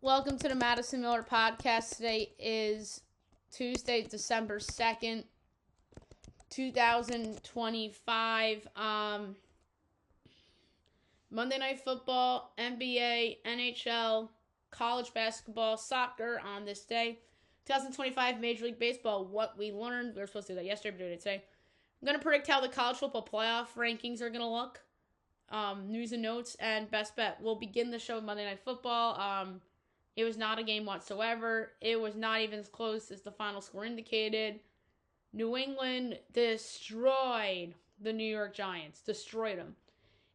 Welcome to the Madison Miller Podcast. Today is Tuesday, December 2nd, 2025. Monday Night Football, NBA, NHL, college basketball, soccer on this day. 2025 Major League Baseball, what we learned. We were supposed to do that yesterday, but doing it today. I'm going to predict how the college football playoff rankings are going to look. News and notes, and best bet. We'll begin the show with Monday Night Football. It was not a game whatsoever. It was not even as close as the final score indicated. New England destroyed the New York Giants. Destroyed them.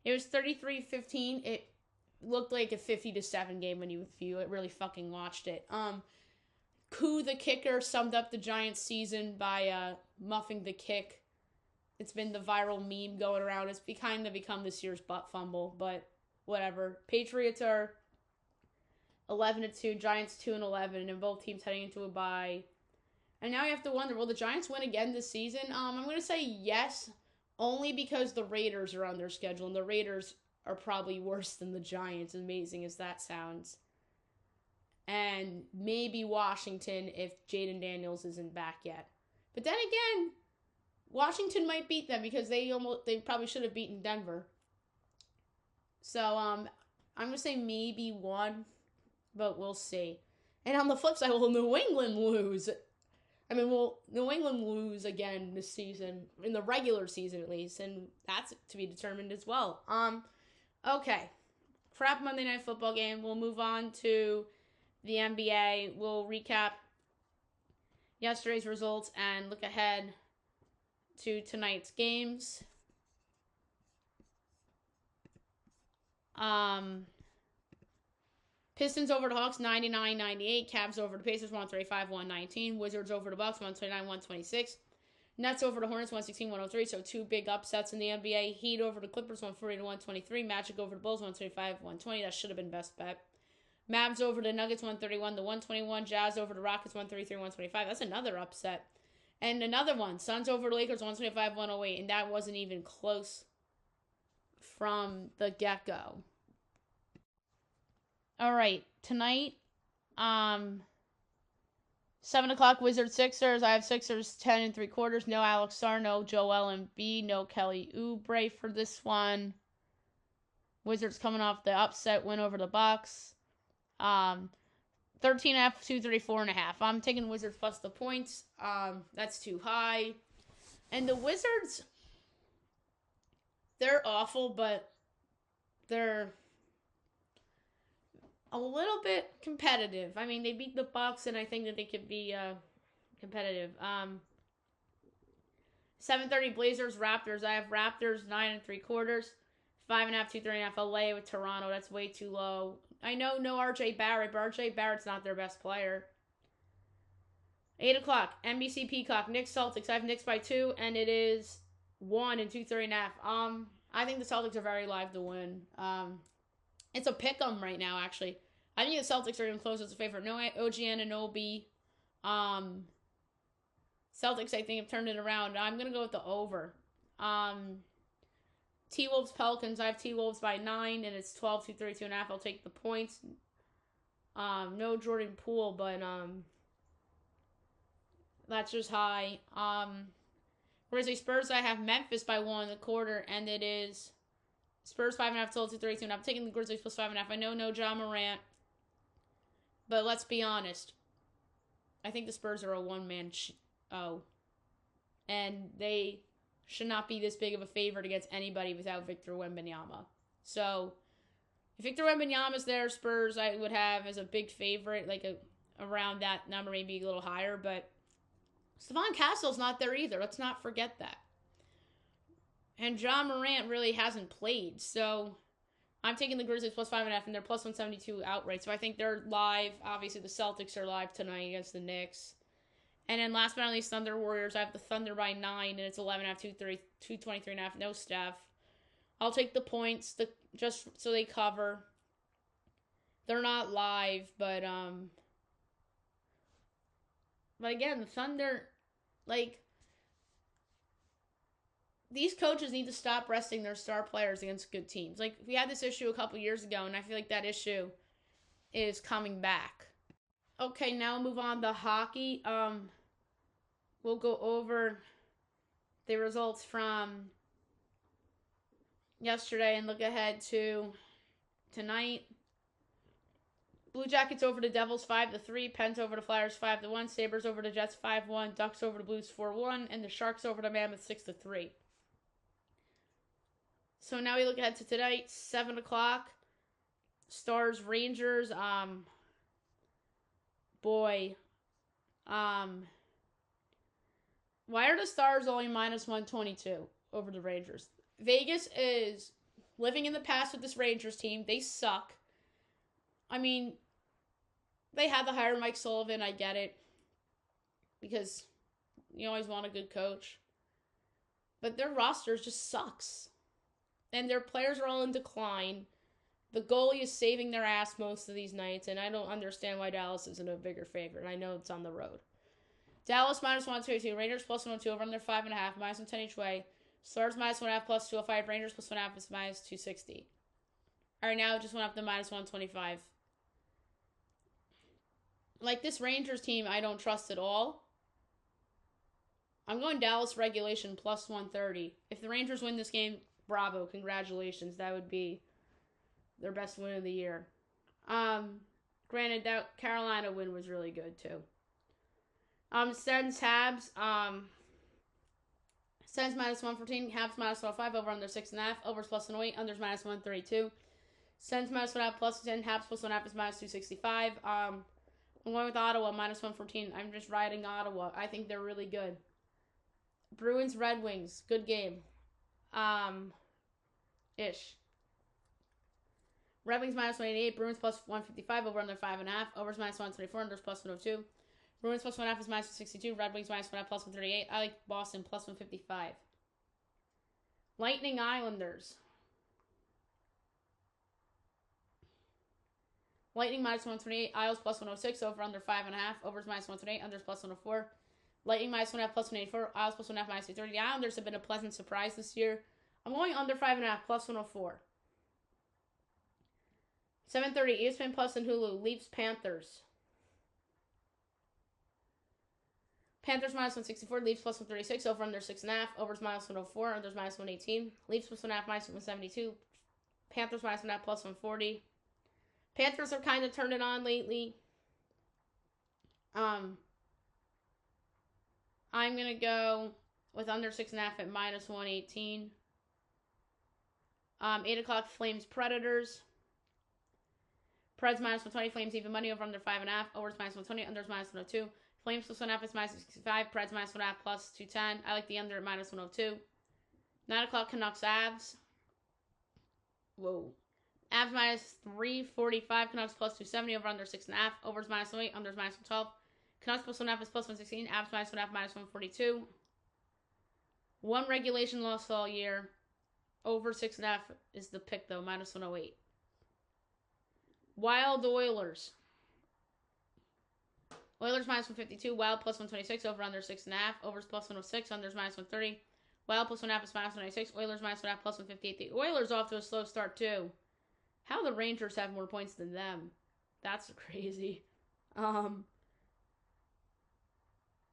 It was 33-15. It looked like a 50-7 game when you really fucking watched it. Koo the kicker summed up the Giants season by muffing the kick. It's been the viral meme going around. It's kind of become this year's butt fumble, but whatever. Patriots are 11-2, Giants 2-11, and both teams heading into a bye. And now you have to wonder, will the Giants win again this season? I'm going to say yes, only because the Raiders are on their schedule, and the Raiders are probably worse than the Giants, amazing as that sounds. And maybe Washington if Jaden Daniels isn't back yet. But then again, Washington might beat them because they probably should have beaten Denver. So I'm going to say maybe one, but we'll see. And on the flip side, will New England lose? Will New England lose again this season, in the regular season at least, and that's to be determined as well. Okay. Crap Monday Night Football game. We'll move on to the NBA. We'll recap yesterday's results and look ahead to tonight's games. Pistons over the Hawks, 99-98. Cavs over the Pacers, 135-119. Wizards over the Bucks, 129-126. Nets over the Hornets, 116-103. So two big upsets in the NBA. Heat over the Clippers, 140-123. Magic over the Bulls, 125-120. That should have been best bet. Mavs over the Nuggets, 131-121. Jazz over the Rockets, 133-125. That's another upset. And another one, Suns over the Lakers, 125-108. And that wasn't even close from the get-go. All right, tonight, 7 o'clock, Wizards Sixers. I have Sixers 10 3/4. No Alex Sarr, no Joel Embiid, no Kelly Oubre for this one. Wizards coming off the upset win over the Bucks. 13.5, 234.5. I'm taking Wizards plus the points. That's too high. And the Wizards, they're awful, but they're a little bit competitive. They beat the Bucks, and I think that they could be competitive. 7:30 Blazers Raptors. I have Raptors 9 3/4, 5.5, 230.5. LA with Toronto. That's way too low. I know no RJ Barrett, but RJ Barrett's not their best player. 8 o'clock NBC Peacock. Knicks Celtics. I have Knicks by 2, and it is 1 and 230.5. I think the Celtics are very live to win. It's a pick-em right now, actually. I think the Celtics are going to close as a favorite. No OG Anunoby. Celtics, I think, have turned it around. I'm going to go with the over. T-Wolves Pelicans. I have T-Wolves by 9, and it's 12, 232.5. I'll take the points. No Jordan Poole, but that's just high. Grizzlies Spurs. I have Memphis by 1 1/4, and it is Spurs 5.5 total 232. And I'm taking the Grizzlies plus 5.5. I know no Ja Morant, but let's be honest. I think the Spurs are a one-man show, and they should not be this big of a favorite against anybody without Victor Wembanyama. So if Victor Wembanyama's there, Spurs I would have as a big favorite, around that number, maybe a little higher. But Stephon Castle's not there either. Let's not forget that. And Ja Morant really hasn't played. So I'm taking the Grizzlies plus 5.5, and they're plus 172 outright. So I think they're live. Obviously, the Celtics are live tonight against the Knicks. And then last but not least, Thunder Warriors. I have the Thunder by 9, and it's 11.5, 223.5. No Steph. I'll take the points just so they cover. They're not live, but again, the Thunder, these coaches need to stop resting their star players against good teams. We had this issue a couple years ago, and I feel like that issue is coming back. Okay, now we'll move on to hockey. We'll go over the results from yesterday and look ahead to tonight. Blue Jackets over the Devils 5-3, Pens over the Flyers 5-1, Sabres over the Jets 5-1, Ducks over the Blues 4-1, and the Sharks over the Mammoth 6-3. So now we look ahead to tonight, 7 o'clock. Stars Rangers. Why are the Stars only -122 over the Rangers? Vegas is living in the past with this Rangers team. They suck. I mean, they had to hire Mike Sullivan. I get it. Because you always want a good coach. But their roster just sucks. And their players are all in decline. The goalie is saving their ass most of these nights. And I don't understand why Dallas isn't a bigger favorite. I know it's on the road. Dallas -122. Rangers +102 over under 5.5. -110 each way. Stars -1.5 +205. Rangers +1.5 is -260. All right, now it just went up to -125. Like, this Rangers team, I don't trust at all. I'm going Dallas regulation +130. If the Rangers win this game, bravo, congratulations. That would be their best win of the year. Granted, that Carolina win was really good, too. Sens, Habs. Sens -114. Habs -105. Over under 6.5. Overs +108. Unders -132. Sens -1.5 +10. Habs +1.5 is -265. I'm going with Ottawa -114. I'm just riding Ottawa. I think they're really good. Bruins Red Wings. Good game. Ish. Red Wings -188. Bruins +155. Over under 5.5. Overs -124. Unders +102. Bruins +1.5 is -162. Red Wings -1.5 +138. I like Boston +155. Lightning Islanders. Lightning -128. Isles +106. Over under 5.5. Overs -128. Unders +104. Lightning -1.5 +184. Isles +1.5 -230. The Islanders have been a pleasant surprise this year. I'm going under 5.5 +104. 7:30. ESPN Plus and Hulu. Leafs Panthers. Panthers -164. Leafs +136. Over under 6.5. Overs -104. Unders -118. Leafs +1.5 -172. Panthers -1.5 +140. Panthers have kind of turned it on lately. I'm going to go with under 6.5 at -118. 8 o'clock, Flames Predators. Preds -120. Flames even money. Over under 5.5. Overs -120. Unders -102. Flames +1.5 is -65. Preds -1.5 +210. I like the under at -102. 9 o'clock, Canucks Avs. Whoa. Avs -345. Canucks +270. Over under 6.5. Overs -108. Unders -112. Canucks +1.5 is +116. Avs -1.5 -142. One regulation loss all year. Over 6.5 is the pick though. -108. Wild Oilers. Oilers -152. Wild +126. Over under 6.5. Overs +106. Unders -130. Wild +1.5 is -196. Oilers -1.5 +158. The Oilers off to a slow start too. How the Rangers have more points than them? That's crazy.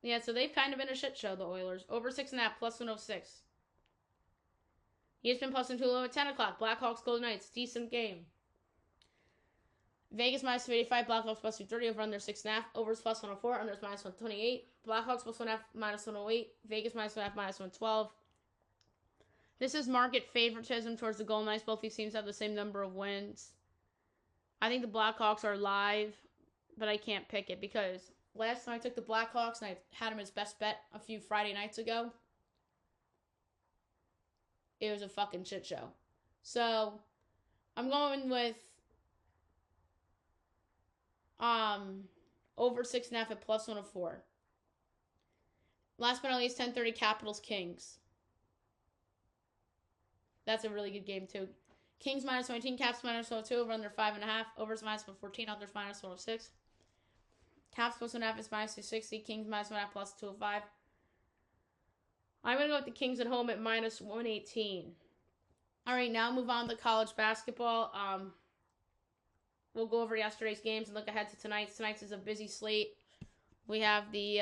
Yeah, so they've kind of been a shit show, the Oilers. Over 6.5 +106. ESPN Plus and Hulu at 10 o'clock. Blackhawks Golden Knights. Decent game. Vegas -285. Blackhawks +230. Over under 6.5. Overs +104. Unders -128. Blackhawks +1.5 -108. Vegas -1.5 -112. This is market favoritism towards the Golden Knights. Both these teams have the same number of wins. I think the Blackhawks are live, but I can't pick it because last time I took the Blackhawks and I had them as best bet a few Friday nights ago. It was a fucking shit show. So, I'm going with over 6.5 at +104. Last but not least, 10:30 Capitals Kings. That's a really good game too. Kings -119, Caps -102, over under 5.5, overs -114, unders -106. Caps +1.5 is -260, Kings -1.5 +205. I'm going to go with the Kings at home at -118. All right, now move on to college basketball. we'll go over yesterday's games and look ahead to tonight's. Tonight's is a busy slate. We have the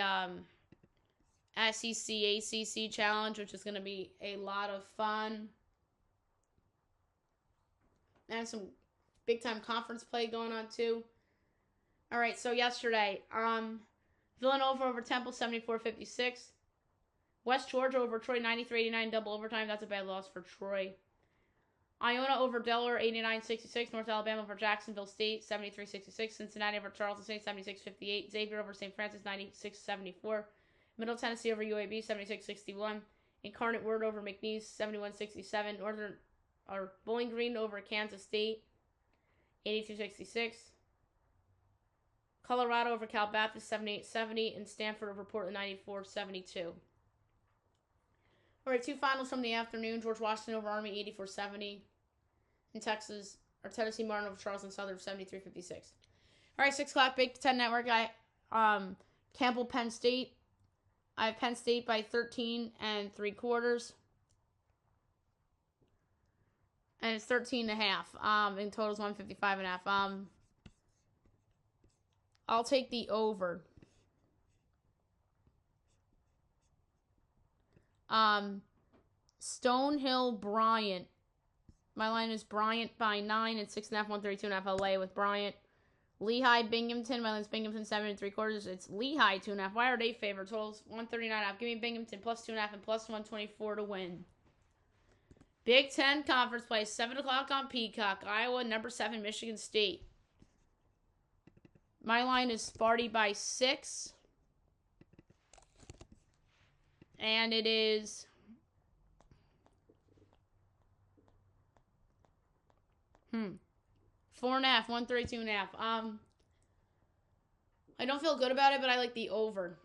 SEC ACC Challenge, which is going to be a lot of fun. And some big-time conference play going on, too. All right, so yesterday, Villanova over Temple, 74-56. West Georgia over Troy, 93-89, double overtime. That's a bad loss for Troy. Iona over Delaware, 89-66. North Alabama over Jacksonville State, 73-66. Cincinnati over Charleston State, 76-58. Xavier over St. Francis, 96-74. Middle Tennessee over UAB, 76-61. Incarnate Word over McNeese, 71-67. Bowling Green over Kansas State, 82-66. Colorado over Cal Baptist, 78-70. And Stanford over Portland, 94-72. All right, two finals from the afternoon. George Washington over Army, 84-70. And Tennessee Martin over Charleston Southern, 73-56. All right, 6 o'clock, Big Ten Network. Campbell, Penn State. I have Penn State by 13 3/4. And it's 13.5. In total is 155.5. I'll take the over. Stonehill, Bryant. My line is Bryant by 9 and 6.5, 132.5 LA with Bryant. Lehigh, Binghamton. My line is Binghamton 7 3/4. It's Lehigh 2.5. Why are they favored? Totals 139.5. Give me Binghamton plus 2.5 and plus 124 to win. Big Ten Conference play, 7 o'clock on Peacock. Iowa, number 7, Michigan State. My line is Sparty by 6. And it is 4.5, 132.5. I don't feel good about it, but I like the over.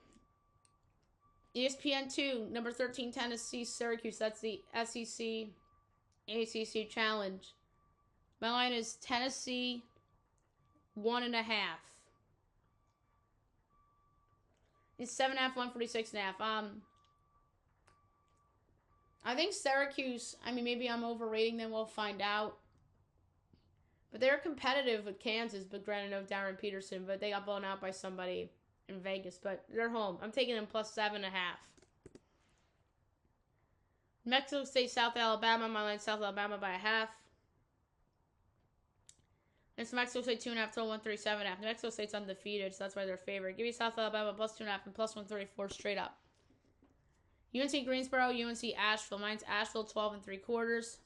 ESPN 2, number 13, Tennessee, Syracuse. That's the SEC ACC Challenge. My line is Tennessee 1.5. It's 7.5, 146.5. I think Syracuse, maybe I'm overrating them. We'll find out. But they're competitive with Kansas, but granted, no Darren Peterson. But they got blown out by somebody in Vegas. But they're home. I'm taking them plus 7.5. Mexico State, South Alabama. My line, South Alabama by 0.5. It's Mexico State 2.5, total 137.5. Mexico State's undefeated, so that's why they're favored. Give me South Alabama plus 2.5 and plus 134 straight up. UNC Greensboro, UNC Asheville. Mine's Asheville 12 3/4.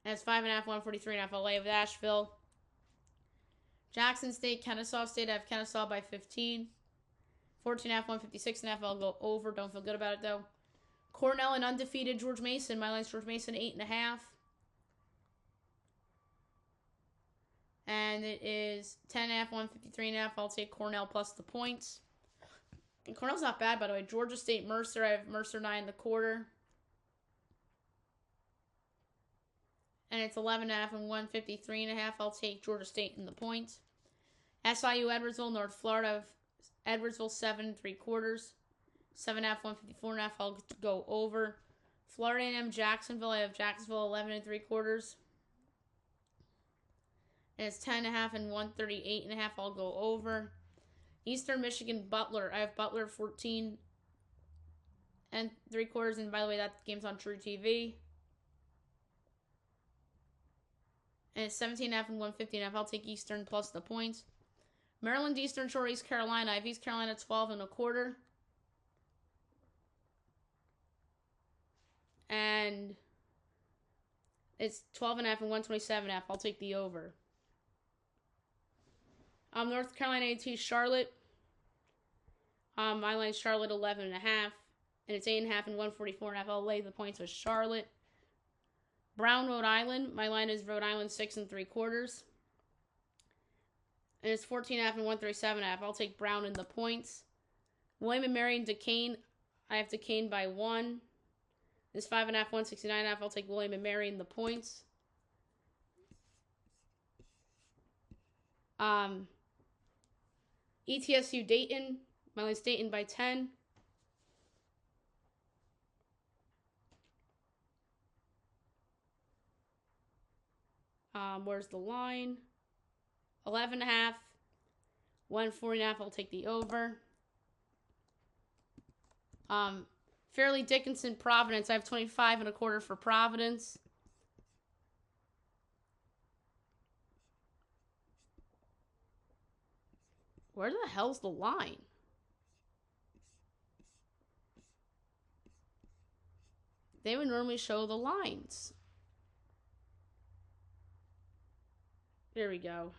And it's 5.5, 143.5 LA with Asheville. Jackson State, Kennesaw State. I have Kennesaw by 15. 14.5, 156.5. I'll go over. Don't feel good about it, though. Cornell and undefeated George Mason. My line's George Mason 8.5. And it is 10.5, 153.5. I'll take Cornell plus the points. And Cornell's not bad, by the way. Georgia State, Mercer. I have Mercer 9.25. And it's 11.5 and 153.5. I'll take Georgia State in the points. SIU, Edwardsville, North Florida. Edwardsville 7 3/4. 7.5, 154.5. I'll go over. Florida A&M, Jacksonville. I have Jacksonville 11 3/4. And it's 10.5 and 138.5. I'll go over. Eastern Michigan, Butler. I have Butler 14 3/4. And by the way, that game's on True TV. And it's 17.5 and 150.5. I'll take Eastern plus the points. Maryland, Eastern Shore, East Carolina. I have East Carolina 12.25. And it's 12.5 and 127.5. I'll take the over. North Carolina A&T, Charlotte. My line is Charlotte 11.5. And it's 8.5 and 144.5. I'll lay the points with Charlotte. Brown, Rhode Island. My line is Rhode Island 6 3/4. And it's 14.5 and 137.5. I'll take Brown in the points. William and Mary and Duquesne. I have Duquesne by 1. It's 5.5, 169.5. I'll take William and Mary in the points. ETSU Dayton. My line's Dayton by 10. Where's the line? 11.5. 140.5, I'll take the over. Fairleigh Dickinson, Providence. I have 25.25 for Providence. Where the hell's the line? They would normally show the lines. There we go.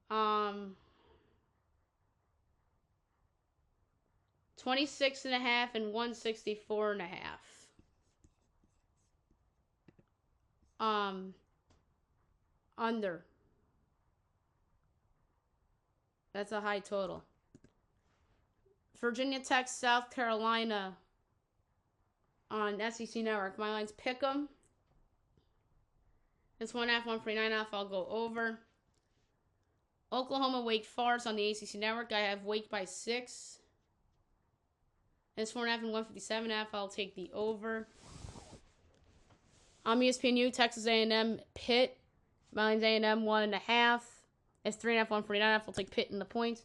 Um, 26.5 and 164.5. Under. That's a high total. Virginia Tech, South Carolina on SEC Network. My line's Pick'em. It's 1.5, 149.5. I'll go over. Oklahoma, Wake Forest on the ACC Network. I have Wake by 6. It's 4.5 and 157.5. I'll take the over. ESPNU, Texas A&M, Pitt. My line's A&M 1.5. It's 3.5, 149.5. I'll take Pitt in the points.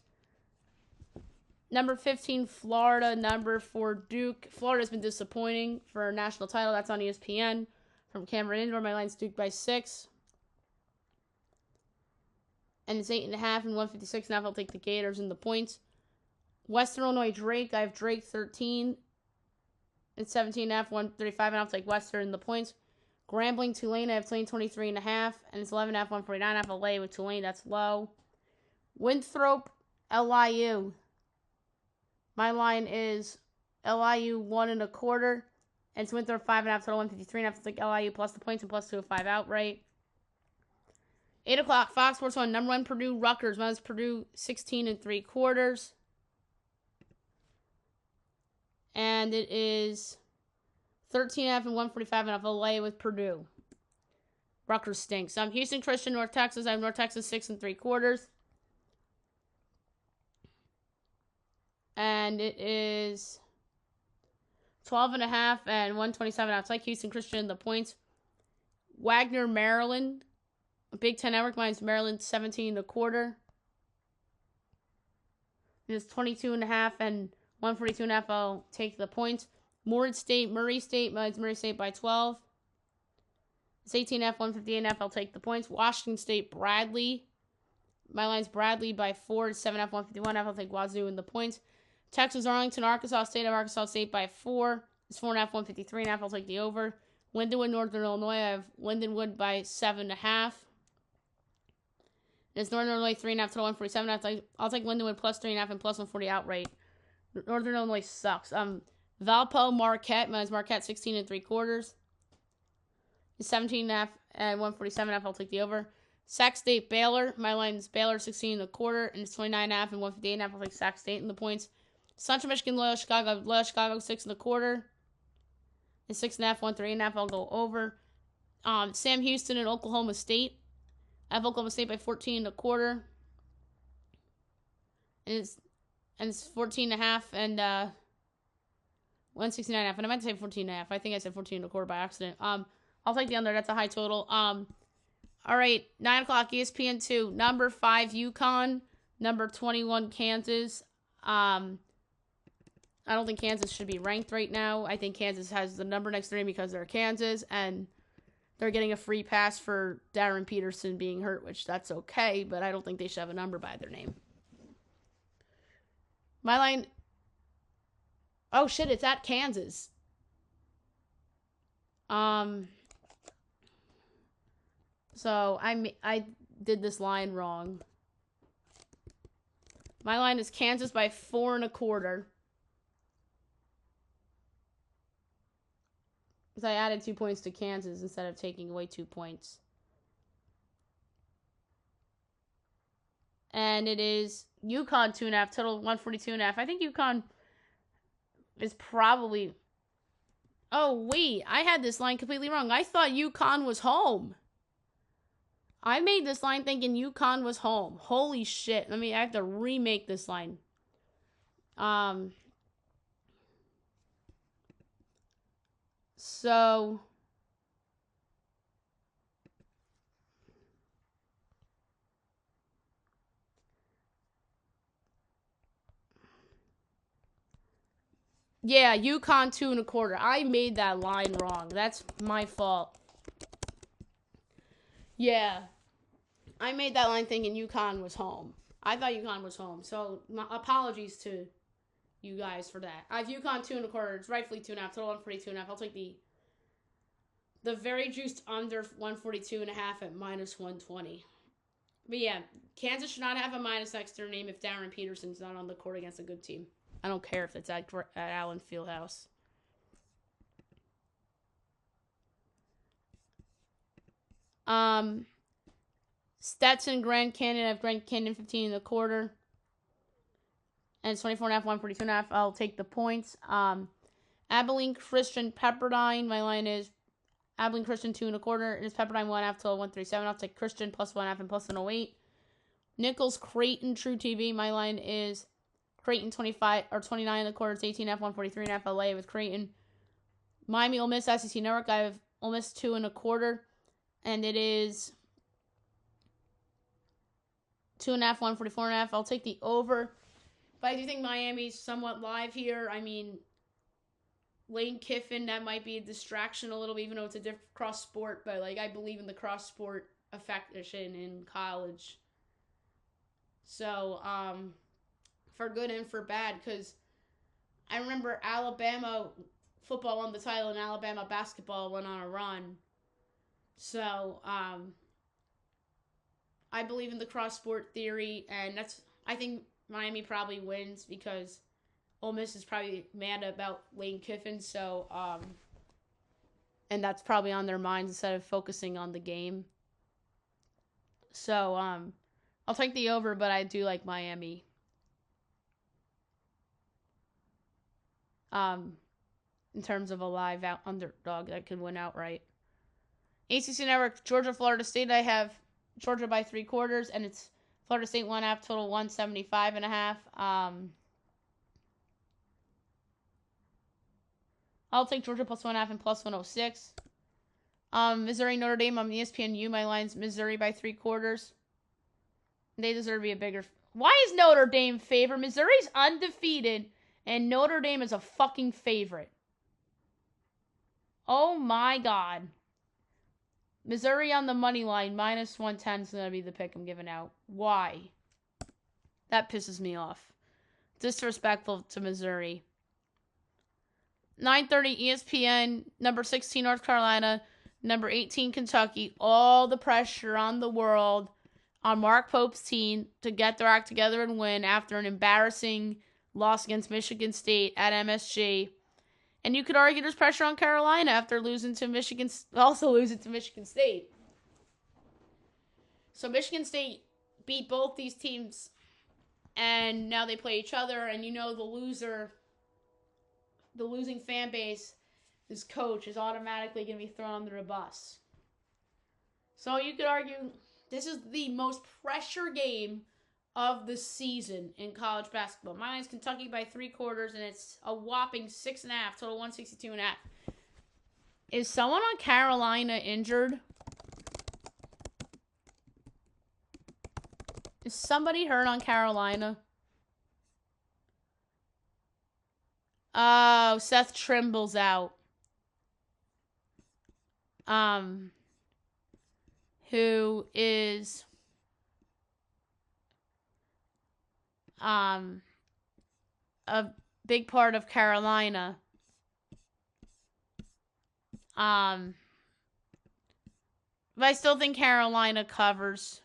Number 15, Florida. Number 4, Duke. Florida's been disappointing for a national title. That's on ESPN. From Cameron Indoor, my line's Duke by 6. And it's 8.5 and 156.5. I'll take the Gators in the points. Western Illinois, Drake. I have Drake 13. It's 17.5, 135, and I'll take Western in the points. Grambling, Tulane. I have Tulane 23.5, and it's 11.5, 149.5. I'll lay with Tulane. That's low. Winthrop, LIU. My line is LIU 1.25, and it's Winthrop 5.5, total 153.5. I'll take LIU plus the points and plus 205 outright. 8 o'clock, Fox Sports 1. Number 1, Purdue, Rutgers. Mine's Purdue 16.75. And it is 13.5 and 145.5. I'll lay with Purdue. Rutgers stinks. Houston Christian, North Texas. I have North Texas 6.75. And it is 12.5 and 127.5. It's like Houston Christian, the points. Wagner, Maryland. Big Ten Network. Mine's Maryland 17.25. It is 22.5 and 142.5. I'll take the points. Murray State. Mine's Murray State by 12. It's 18.5, 158.5. I'll take the points. Washington State, Bradley. My line's Bradley by 4. It's 7.5, 151.5. I'll take Wazoo in the points. Texas, Arlington, Arkansas State. I have Arkansas State by 4. It's 4.5, 153.5. I'll take the over. Lindenwood, Northern Illinois. I have Lindenwood by 7.5. It's Northern Illinois 3.5 to 147.5. I'll take Lindenwood plus 3.5 and plus 140 outright. Northern Illinois sucks. Valpo, Marquette. Mine's Marquette 16.75. It's 17.5 and 147.5. I'll take the over. Sac State, Baylor. My line's Baylor 16.25, and it's 29.5 and 158.5. I'll take Sac State in the points. Central Michigan, Loyola Chicago. Loyola Chicago 6.25. It's 6.5, 138.5. I'll go over. Sam Houston and Oklahoma State. I have Oklahoma State by 14.25. And it's 14.5 and 169.5. And I meant to say 14.5. I think I said 14.25 by accident. I'll take the under. That's a high total. All right, 9 o'clock, ESPN 2. Number 5, UConn. Number 21, Kansas. I don't think Kansas should be ranked right now. I think Kansas has the number next to their name because they're Kansas, and they're getting a free pass for Darren Peterson being hurt, which that's okay, but I don't think they should have a number by their name. My line... Oh, shit, it's at Kansas. So I did this line wrong. My line is Kansas by 4.25. Because I added 2 points to Kansas instead of taking away 2 points. And it is UConn 2.5, total 142.5. I think UConn is probably... Oh, wait, I had this line completely wrong. I thought UConn was home. I made this line thinking UConn was home. Holy shit. I have to remake this line. So yeah, UConn 2.25. I made that line wrong. That's my fault. Yeah, I made that line thinking UConn was home. I thought UConn was home. So my apologies to you guys for that. I have UConn 2.25. It's rightfully 2.5. Total 142.5. I'll take the very juiced under 142.5 at minus 120. But yeah, Kansas should not have a minus next to their name if Darren Peterson's not on the court against a good team. I don't care if it's at Allen Fieldhouse. Stetson, Grand Canyon. I have Grand Canyon 15.25. And it's 24.5, 142.5. I'll take the points. Abilene Christian Pepperdine. My line is Abilene Christian 2.25. It is Pepperdine 1.5 till 137. I'll take Christian plus 1.5 and plus 108. Nichols Creighton True TV. My line is Creighton 25 or 29.25. It's 18.5, 143.5. LA with Creighton. Miami Ole Miss SEC Network. I have Ole Miss 2.25. And it is 2.5, 144.5. I'll take the over. But I do think Miami's somewhat live here. I mean, Lane Kiffin, that might be a distraction a little bit, even though it's a different cross sport. But like, I believe in the cross sport effect in college. So, for good and for bad, because I remember Alabama football won the title and Alabama basketball went on a run. So, I believe in the cross sport theory, and I think Miami probably wins because Ole Miss is probably mad about Lane Kiffin, so and that's probably on their minds instead of focusing on the game. So I'll take the over, but I do like Miami. In terms of a live underdog that could win outright. ACC Network, Georgia, Florida State. I have Georgia by 3/4, and it's Florida State 1.5, total 175.5. I'll take Georgia plus 1.5 and plus 106. Missouri, Notre Dame on ESPNU. My line's Missouri by 3/4. They deserve to be a bigger. Why is Notre Dame favorite? Missouri's undefeated, and Notre Dame is a fucking favorite. Oh my God. Missouri on the money line, minus 110 is going to be the pick I'm giving out. Why? That pisses me off. Disrespectful to Missouri. 9:30 ESPN, number 16 North Carolina, number 18 Kentucky. All the pressure on the world on Mark Pope's team to get their act together and win after an embarrassing loss against Michigan State at MSG. And you could argue there's pressure on Carolina after losing to Michigan State. So Michigan State beat both these teams, and now they play each other, and you know the losing fan base, this coach is automatically going to be thrown under a bus. So you could argue this is the most pressure game of the season in college basketball. Mine is Kentucky by 3/4, and it's a whopping 6.5, total 162.5. Is someone on Carolina injured? Is somebody hurt on Carolina? Oh, Seth Trimble's out. Who is a big part of Carolina. But I still think Carolina covers.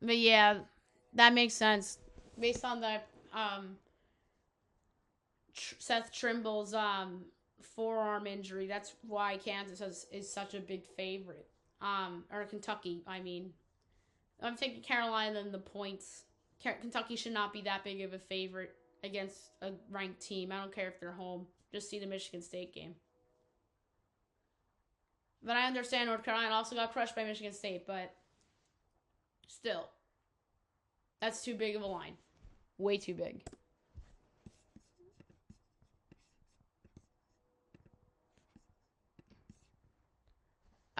But yeah, that makes sense based on the Seth Trimble's forearm injury. That's why Kansas is such a big favorite. Or Kentucky, I mean. I'm taking Carolina in the points. Kentucky should not be that big of a favorite against a ranked team. I don't care if they're home. Just see the Michigan State game. But I understand North Carolina also got crushed by Michigan State, but still. That's too big of a line. Way too big.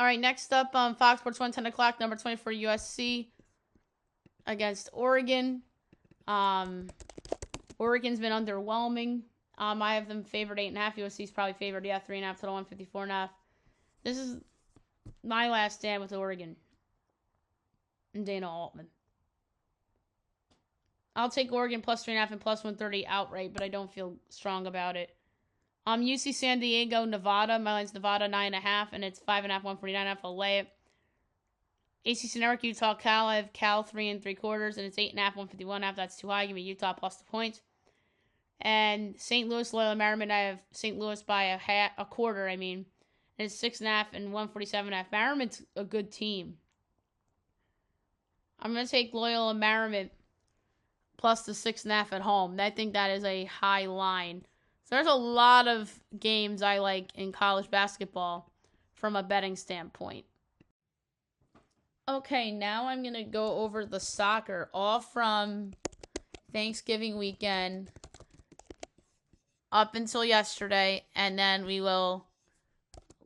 All right, next up, Fox Sports 1, 10 o'clock, number 24 USC against Oregon. Oregon's been underwhelming. I have them favored 8.5. USC's probably favored, 3.5 total 154.5. This is my last stand with Oregon and Dana Altman. I'll take Oregon plus 3.5 and plus 130 outright, but I don't feel strong about it. UC San Diego, Nevada. My line's Nevada 9.5, and it's 5.5, 149.5. I'll lay it. ACC Network, Utah, Cal. I have Cal 3 3/4, and it's 8.5, 151.5. That's too high. Give me Utah plus the points. And St. Louis, Loyola Marymount. I have St. Louis by a quarter. And it's 6.5 and 147.5. Marymount's a good team. I'm gonna take Loyola Marymount plus the 6.5 at home. I think that is a high line. So there's a lot of games I like in college basketball from a betting standpoint. Okay, now I'm going to go over the soccer, all from Thanksgiving weekend up until yesterday, and then we will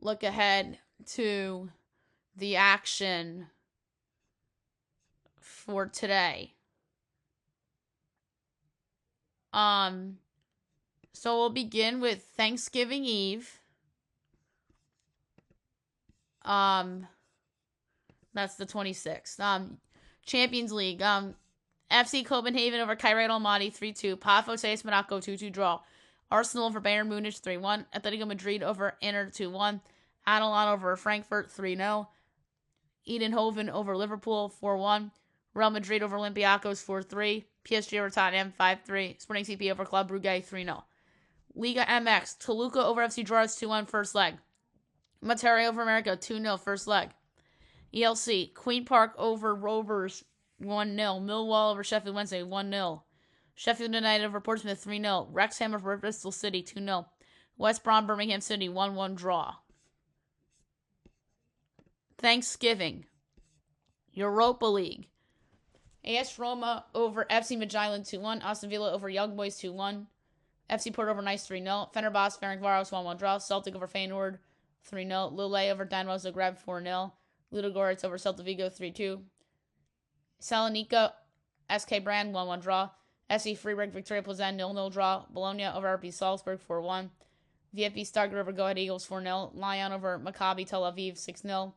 look ahead to the action for today. So we'll begin with Thanksgiving Eve. That's the 26th. Champions League. FC Copenhagen over Kairat Almaty 3-2. Pafos AS Monaco 2-2 draw. Arsenal over Bayern Munich 3-1. Atletico Madrid over Inter 2-1. Atalanta over Frankfurt 3-0. Eindhoven over Liverpool 4-1. Real Madrid over Olympiacos 4-3. PSG over Tottenham 5-3. Sporting CP over Club Brugge 3-0. Liga MX. Toluca over FC Juarez 2-1 first leg. Monterrey over America 2-0 first leg. ELC. Queen Park over Rovers 1-0. Millwall over Sheffield Wednesday 1-0. Sheffield United over Portsmouth 3-0. Wrexham over Bristol City 2-0. West Brom Birmingham City 1-1 draw. Thanksgiving. Europa League. AS Roma over FC Midtjylland 2-1. Aston Villa over Young Boys 2-1. FC Porto over Nice 3-0. Fenerbahce Ferencvaros 1-1 draw. Celtic over Feyenoord 3-0. Lille over Dinamo Zagreb 4-0. Ludogorets over Celta Vigo 3-2. Salonika SK Brand 1-1 draw. SC Freiburg Victoria Plzen 0-0 draw. Bologna over RB Salzburg 4-1. VfB Stuttgart over Go Ahead Eagles 4-0. Lyon over Maccabi Tel Aviv 6-0.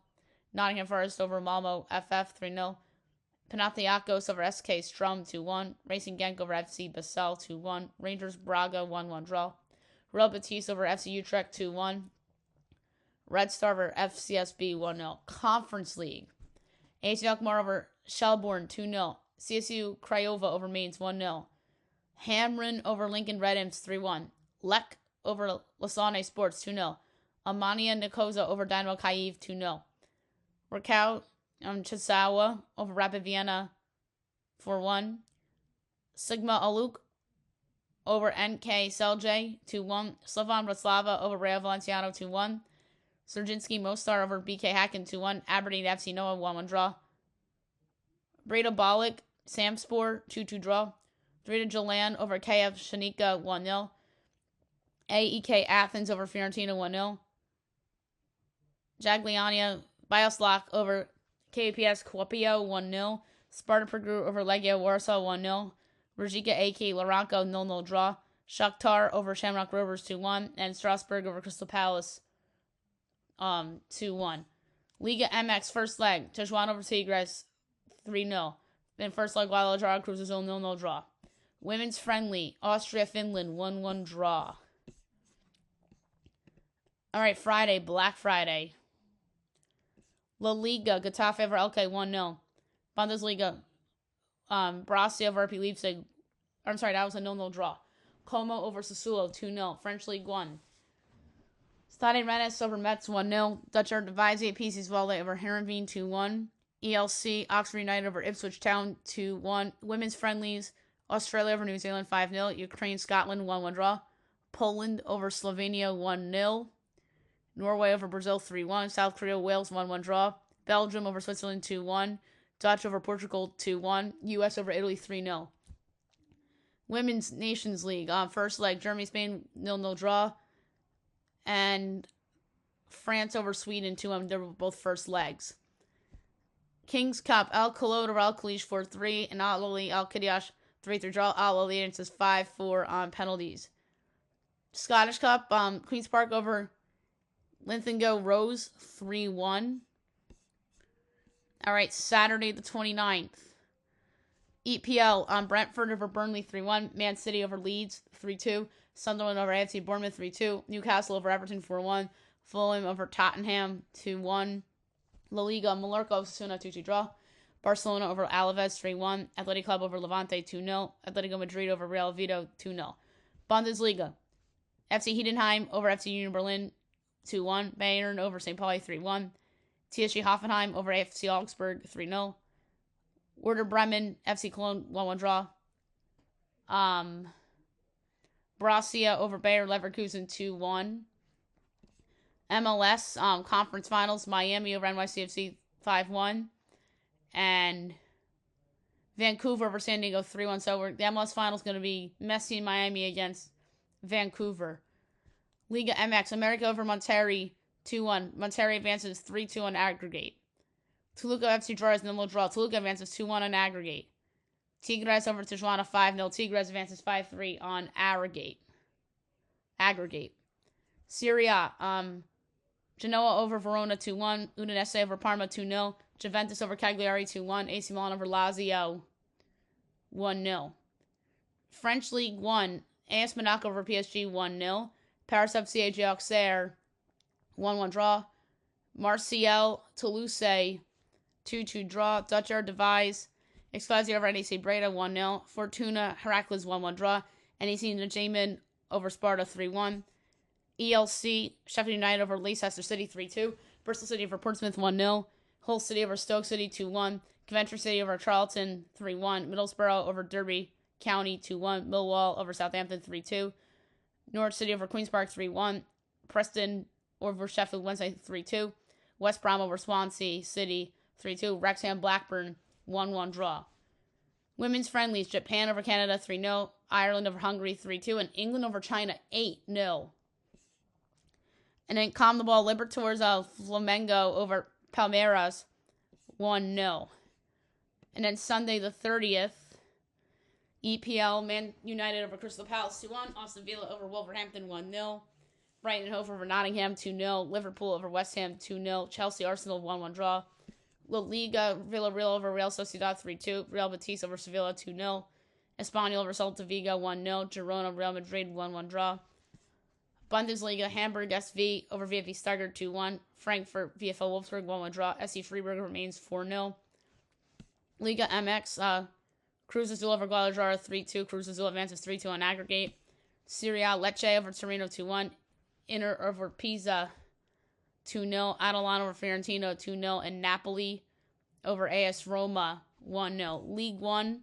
Nottingham Forest over Malmo FF 3-0. Panathinaikos over SK Strum 2-1. Racing Genk over FC Basel 2-1. Rangers Braga 1-1 draw. Real Betis over FC Utrecht 2-1. Red Star over FCSB 1-0. Conference League. AS Alkmaar over Shelbourne 2-0. CSU Craiova over Mainz 1-0. Hamrin over Lincoln Red Imps 3-1. Lech over Lausanne Sports 2-0. Amania Nicosia over Dynamo Kyiv 2-0. Rakow Chisawa over Rapid Vienna 4-1. Sigma Aluk over NK Selje 2-1. Slovan Bratislava over Real Valenciano 2-1. Serginski Mostar over BK Hacken 2-1. Aberdeen FC Noah 1-1 draw. Breda Balik Samspor 2-2 draw. Drita Jalan over KF Shanika 1-0. AEK Athens over Fiorentina 1-0. Jagliania Bioslak over KPS Kuopio 1-0. Sparta Prague over Legia Warsaw 1-0. Rijeka AK Laranko 0-0 draw. Shakhtar over Shamrock Rovers 2-1. And Strasbourg over Crystal Palace 2-1. Liga MX first leg. Tetuan over Tigres 3-0. Then first leg Guadalajara Cruz Azul 0-0 draw. Women's friendly. Austria Finland 1-1 draw. Alright, Friday, Black Friday. La Liga, Getafe over Elche 1-0. Bundesliga, Borussia over RP Leipzig. I'm sorry, that was a 0-0 draw. Como over Sassuolo 2-0. French League 1. Stade Rennes over Metz 1-0. Dutch Eredivisie, PSV Zwolle over Heerenveen 2-1. ELC, Oxford United over Ipswich Town 2-1. Women's friendlies, Australia over New Zealand 5-0. Ukraine, Scotland 1-1 draw. Poland over Slovenia 1-0. Norway over Brazil 3-1. South Korea, Wales 1-1 draw. Belgium over Switzerland 2-1. Dutch over Portugal 2-1. US over Italy 3-0. Women's Nations League. First leg, Germany, Spain 0-0 draw. And France over Sweden 2-1. They were both first legs. Kings Cup, Al Khalod over Al Khalish 4-3, and Al Ahly Al Qadish 3-3 draw. Al Ahly answers 5-4 on penalties. Scottish Cup, Queen's Park over Lincolngo Rose 3-1. All right, Saturday the 29th. EPL, Brentford over Burnley 3-1. Man City over Leeds 3-2. Sunderland over AFC Bournemouth 3-2. Newcastle over Everton 4-1. Fulham over Tottenham 2-1. La Liga, Mallorca over Osasuna 2-2 draw. Barcelona over Alaves 3-1. Athletic Club over Levante 2-0. Atletico Madrid over Real Oviedo 2-0. Bundesliga, FC Heidenheim over FC Union Berlin 2-1. Bayern over St. Pauli 3-1. TSG Hoffenheim over AFC Augsburg 3-0. Werder Bremen FC Cologne 1-1 draw. Borussia over Bayer Leverkusen 2-1. MLS conference finals, Miami over NYCFC 5-1. And Vancouver over San Diego 3-1. So the MLS final is going to be Messi and Miami against Vancouver. Liga MX, America over Monterrey 2-1. Monterrey advances 3-2 on aggregate. Toluca FC draws 0 draw. Toluca advances 2-1 on aggregate. Tigres over Tijuana 5-0. Tigres advances 5-3 on aggregate. Serie A, Genoa over Verona 2-1. Udinese over Parma 2-0. Juventus over Cagliari 2-1. AC Milan over Lazio 1-0. French League 1, AS Monaco over PSG 1-0. Paris FC AG Auxerre 1-1 draw. Marseille Toulouse 2-2 draw. Dutch Eredivisie Excelsior over NEC Breda 1-0. Fortuna Heracles 1-1 draw. NEC Nijmegen over Sparta 3-1. ELC Sheffield United over Leicester City 3-2. Bristol City over Portsmouth 1-0. Hull City over Stoke City 2-1. Coventry City over Charlton 3-1. Middlesbrough over Derby County 2-1. Millwall over Southampton 3-2. Norwich City over Queen's Park 3-1. Preston over Sheffield Wednesday 3-2. West Brom over Swansea City 3-2. Wrexham Blackburn 1-1 draw. Women's friendlies, Japan over Canada 3-0. Ireland over Hungary 3-2. And England over China 8-0. And then CONMEBOL Libertadores Flamengo over Palmeiras 1-0. And then Sunday the 30th, EPL Man United over Crystal Palace 2-1. Aston Villa over Wolverhampton 1-0. Brighton and Hove over Nottingham 2-0. Liverpool over West Ham 2-0. Chelsea Arsenal 1-1 draw. La Liga Villarreal over Real Sociedad 3-2. Real Betis over Sevilla 2-0. Espanyol over Celta Vigo 1-0. Girona Real Madrid 1-1 draw. Bundesliga, Hamburg SV over VfB Stuttgart 2-1. Frankfurt VfL Wolfsburg 1-1 draw. SC Freiburg remains 4-0. Liga MX, Cruz Azul over Guadalajara 3-2. Cruz Azul advances 3-2 on aggregate. Serie A, Lecce over Torino 2-1. Inter over Pisa 2-0. Atalanta over Fiorentina 2-0. And Napoli over AS Roma 1-0. League 1,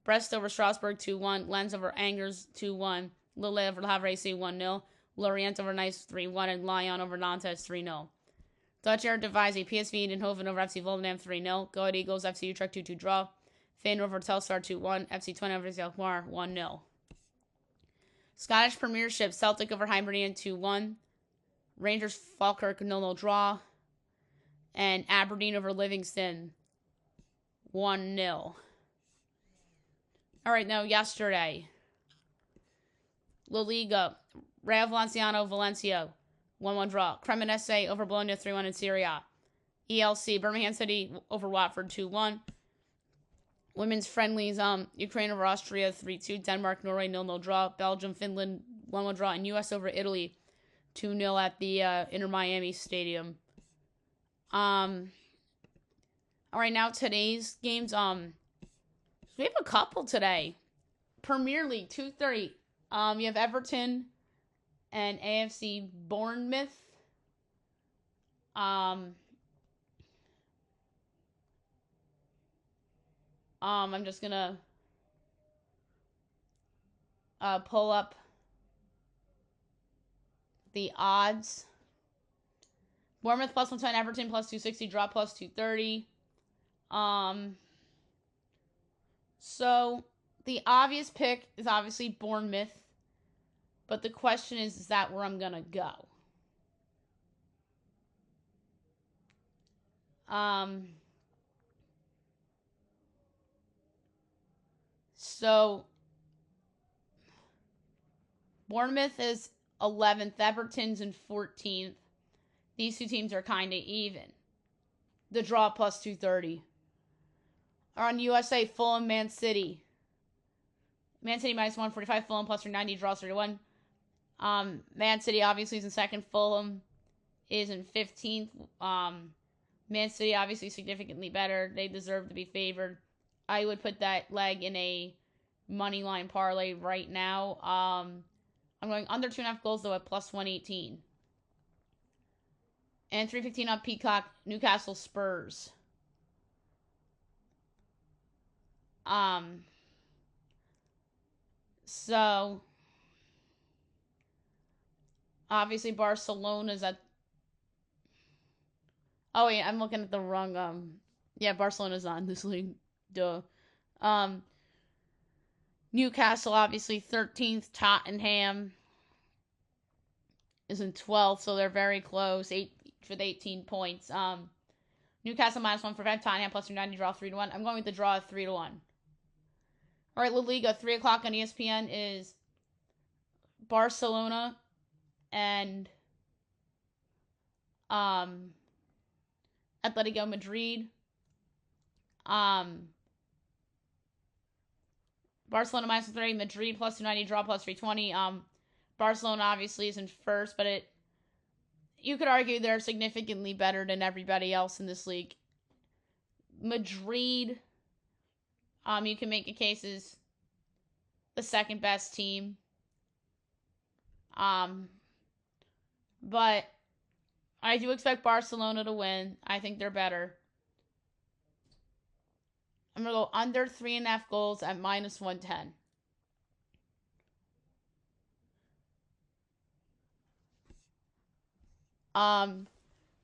Brest over Strasbourg 2-1. Lens over Angers 2-1. Lille over Le Havre AC 1-0. Lorient over Nice 3-1, and Lyon over Nantes 3-0. Dutch Eredivisie, PSV Eindhoven over FC Volendam 3-0. Go Ahead Eagles, FC Utrecht 2-2 draw. Feyenoord over Telstar 2-1. FC Twente over Alkmaar 1-0. Scottish Premiership, Celtic over Hibernian 2-1. Rangers Falkirk 0-0 draw. And Aberdeen over Livingston 1-0. All right, now yesterday, La Liga, Real Valenciano Valencia 1-1 draw. Cremonese over Bologna 3-1 in Serie A. ELC Birmingham City over Watford 2-1. Women's friendlies, Ukraine over Austria 3-2. Denmark Norway 0-0 draw. Belgium Finland 1-1 draw. And US over Italy 2-0 at the Inter Miami Stadium. All right, now today's games. We have a couple today. Premier League 2:30. You have Everton and AFC Bournemouth. I'm just gonna pull up the odds. Bournemouth plus 110, Everton plus 260, draw plus 230. So the obvious pick is obviously Bournemouth, but the question is that where I'm gonna go? So Bournemouth is 11th. Everton's in 14th. These two teams are kind of even. The draw plus 230. On USA, Fulham, Man City. Man City minus 145, Fulham plus 390, draws 3-1. Man City obviously is in second. Fulham is in 15th. Man City obviously significantly better. They deserve to be favored. I would put that leg in a money line parlay right now. I'm going under 2.5 goals though at plus 118. And 315 on Peacock, Newcastle Spurs. So obviously Barcelona's at. Oh wait, I'm looking at the wrong. Yeah, Barcelona's on this league. Duh. Newcastle obviously 13th. Tottenham is in 12th, so they're very close. 8 with 18 points. Newcastle minus 145, Tottenham plus 290, draw 3-1. I'm going with the draw at 3-1. All right, La Liga, 3 o'clock on ESPN is Barcelona and Atletico Madrid. Barcelona minus 3, Madrid plus 290, draw plus 320. Barcelona obviously is in first, but you could argue they're significantly better than everybody else in this league. Madrid, you can make a case is the second best team. But I do expect Barcelona to win. I think they're better. I'm going to go under 3.5 goals at minus 110.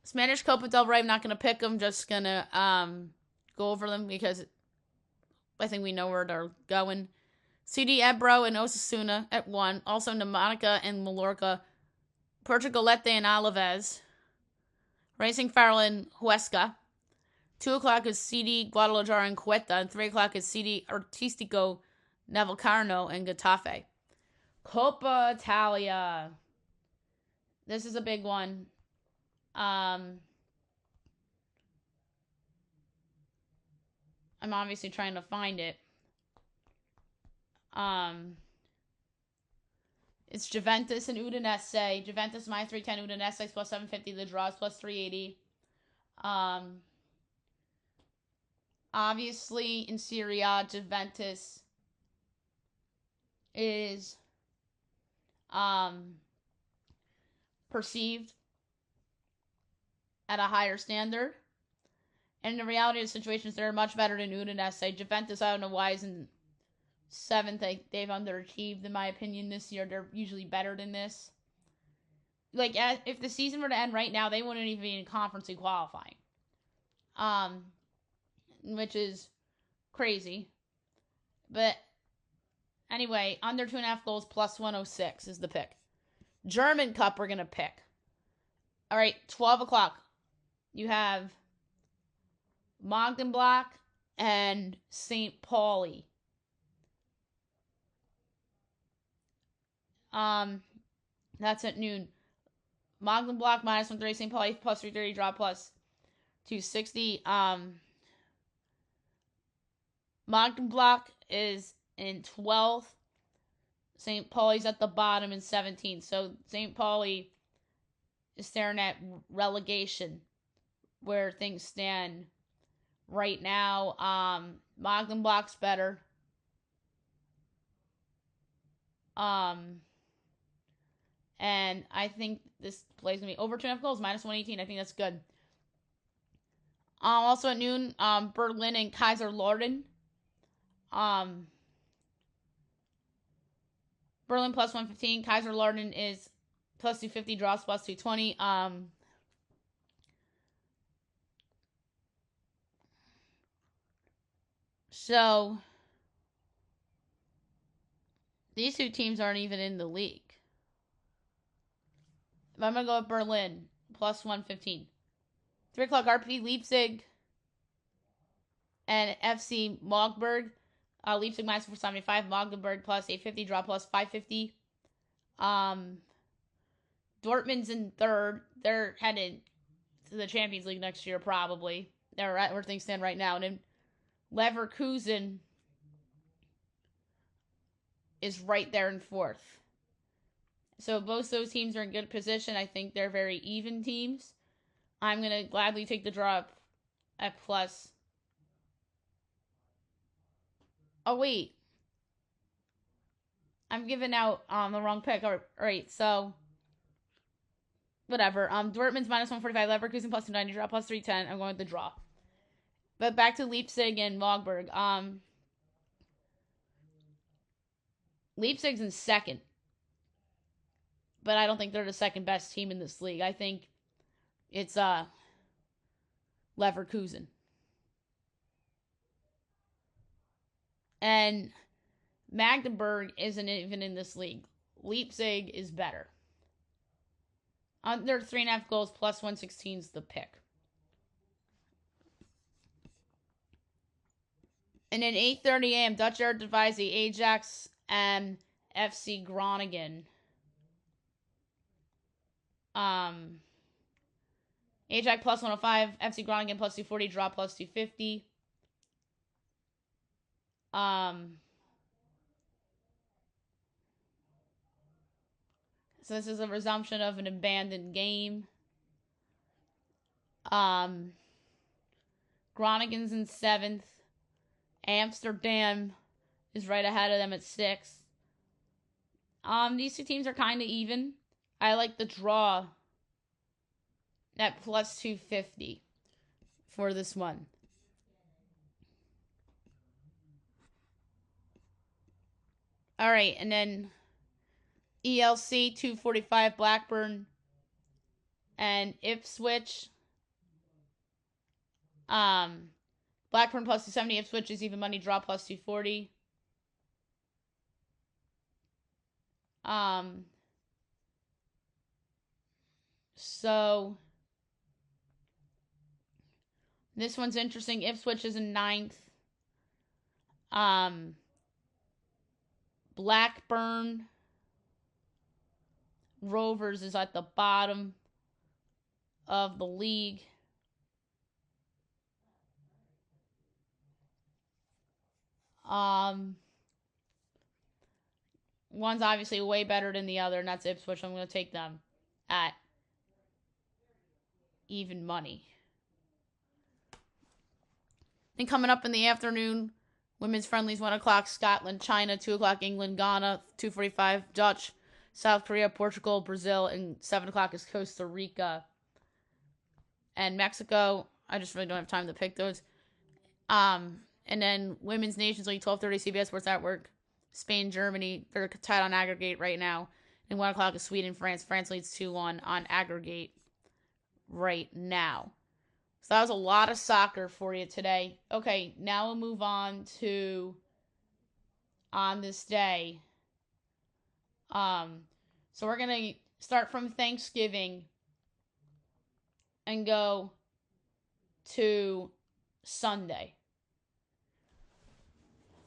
Spanish Copa del Rey, I'm not going to pick them. Just going to go over them because I think we know where they're going. CD Ebro and Osasuna at 1. Also Namanica and Mallorca. Portugalete and Alaves. Racing Ferrol and Huesca. 2 o'clock is CD Guadalajara and Cueta. And 3 o'clock is CD Artistico Navalcarno and Getafe. Coppa Italia. This is a big one. I'm obviously trying to find it. It's Juventus and Udinese. Juventus minus 310, Udinese plus 750. The draws plus 380. Obviously in Serie A, Juventus is perceived at a higher standard. And the reality of the situation is they're much better than Udinese. Juventus, I don't know why, is in 7th. They've underachieved, in my opinion, this year. They're usually better than this. Like, if the season were to end right now, they wouldn't even be in conference qualifying. Which is crazy. But anyway, under 2.5 goals plus 106 is the pick. German Cup we're going to pick. All right, 12 o'clock. You have Magdeburg and St. Pauli. That's at noon. Magdeburg minus 130, St. Pauli plus 330, draw plus 260. Magdeburg is in 12th. St. Pauli's at the bottom in 17th. So St. Pauli is staring at relegation where things stand right now. Magdeburg's better. And I think this play's going to be over 2.5 goals, minus 118. I think that's good. Also at noon, Berlin and Kaiserslautern. Berlin plus 115. Kaiserslautern is plus 250. Draws plus 220. So these two teams aren't even in the league. I'm going to go with Berlin plus 115. 3 o'clock RP Leipzig and FC Magdeburg. Leipzig minus 475, Magdeburg plus 850, draw plus 550. Dortmund's in third. They're headed to the Champions League next year, probably. They're right where things stand right now. And then Leverkusen is right there in fourth. So both those teams are in good position. I think they're very even teams. I'm going to gladly take the draw at plus. Oh, wait. I'm giving out the wrong pick. All right, so whatever. Dortmund's minus 145, Leverkusen plus 290, draw plus 310. I'm going with the draw. But back to Leipzig and Magdeburg. Leipzig's in second. But I don't think they're the second best team in this league. I think it's Leverkusen. And Magdeburg isn't even in this league. Leipzig is better. Under 3.5 goals plus 116 is the pick. And then 8:30 a.m. Dutch Eredivisie, Ajax and FC Groningen. Ajax plus 105, FC Groningen plus 240, draw plus 250. So this is a resumption of an abandoned game. Groningen's in 7th. Amsterdam is right ahead of them at 6th. These two teams are kind of even. I like the draw at plus 250 for this one. All right, and then ELC 245 Blackburn and Ipswich. Blackburn plus 270, Ipswich is even money, draw plus 240. So this one's interesting. Ipswich is in 9th. Blackburn Rovers is at the bottom of the league. One's obviously way better than the other, and that's Ipswich. I'm going to take them at even money. And coming up in the afternoon, women's friendlies 1 o'clock, Scotland, China, 2 o'clock, England, Ghana, 2:45, Dutch, South Korea, Portugal, Brazil, and 7 o'clock is Costa Rica and Mexico. I just really don't have time to pick those. And then Women's Nations League, 12:30, CBS Sports Network, Spain, Germany. They're tied on aggregate right now. And 1 o'clock is Sweden, France. France leads 2-1 on aggregate right now. So that was a lot of soccer for you today. Okay, now we'll move on to on this day. So we're going to start from Thanksgiving and go to Sunday.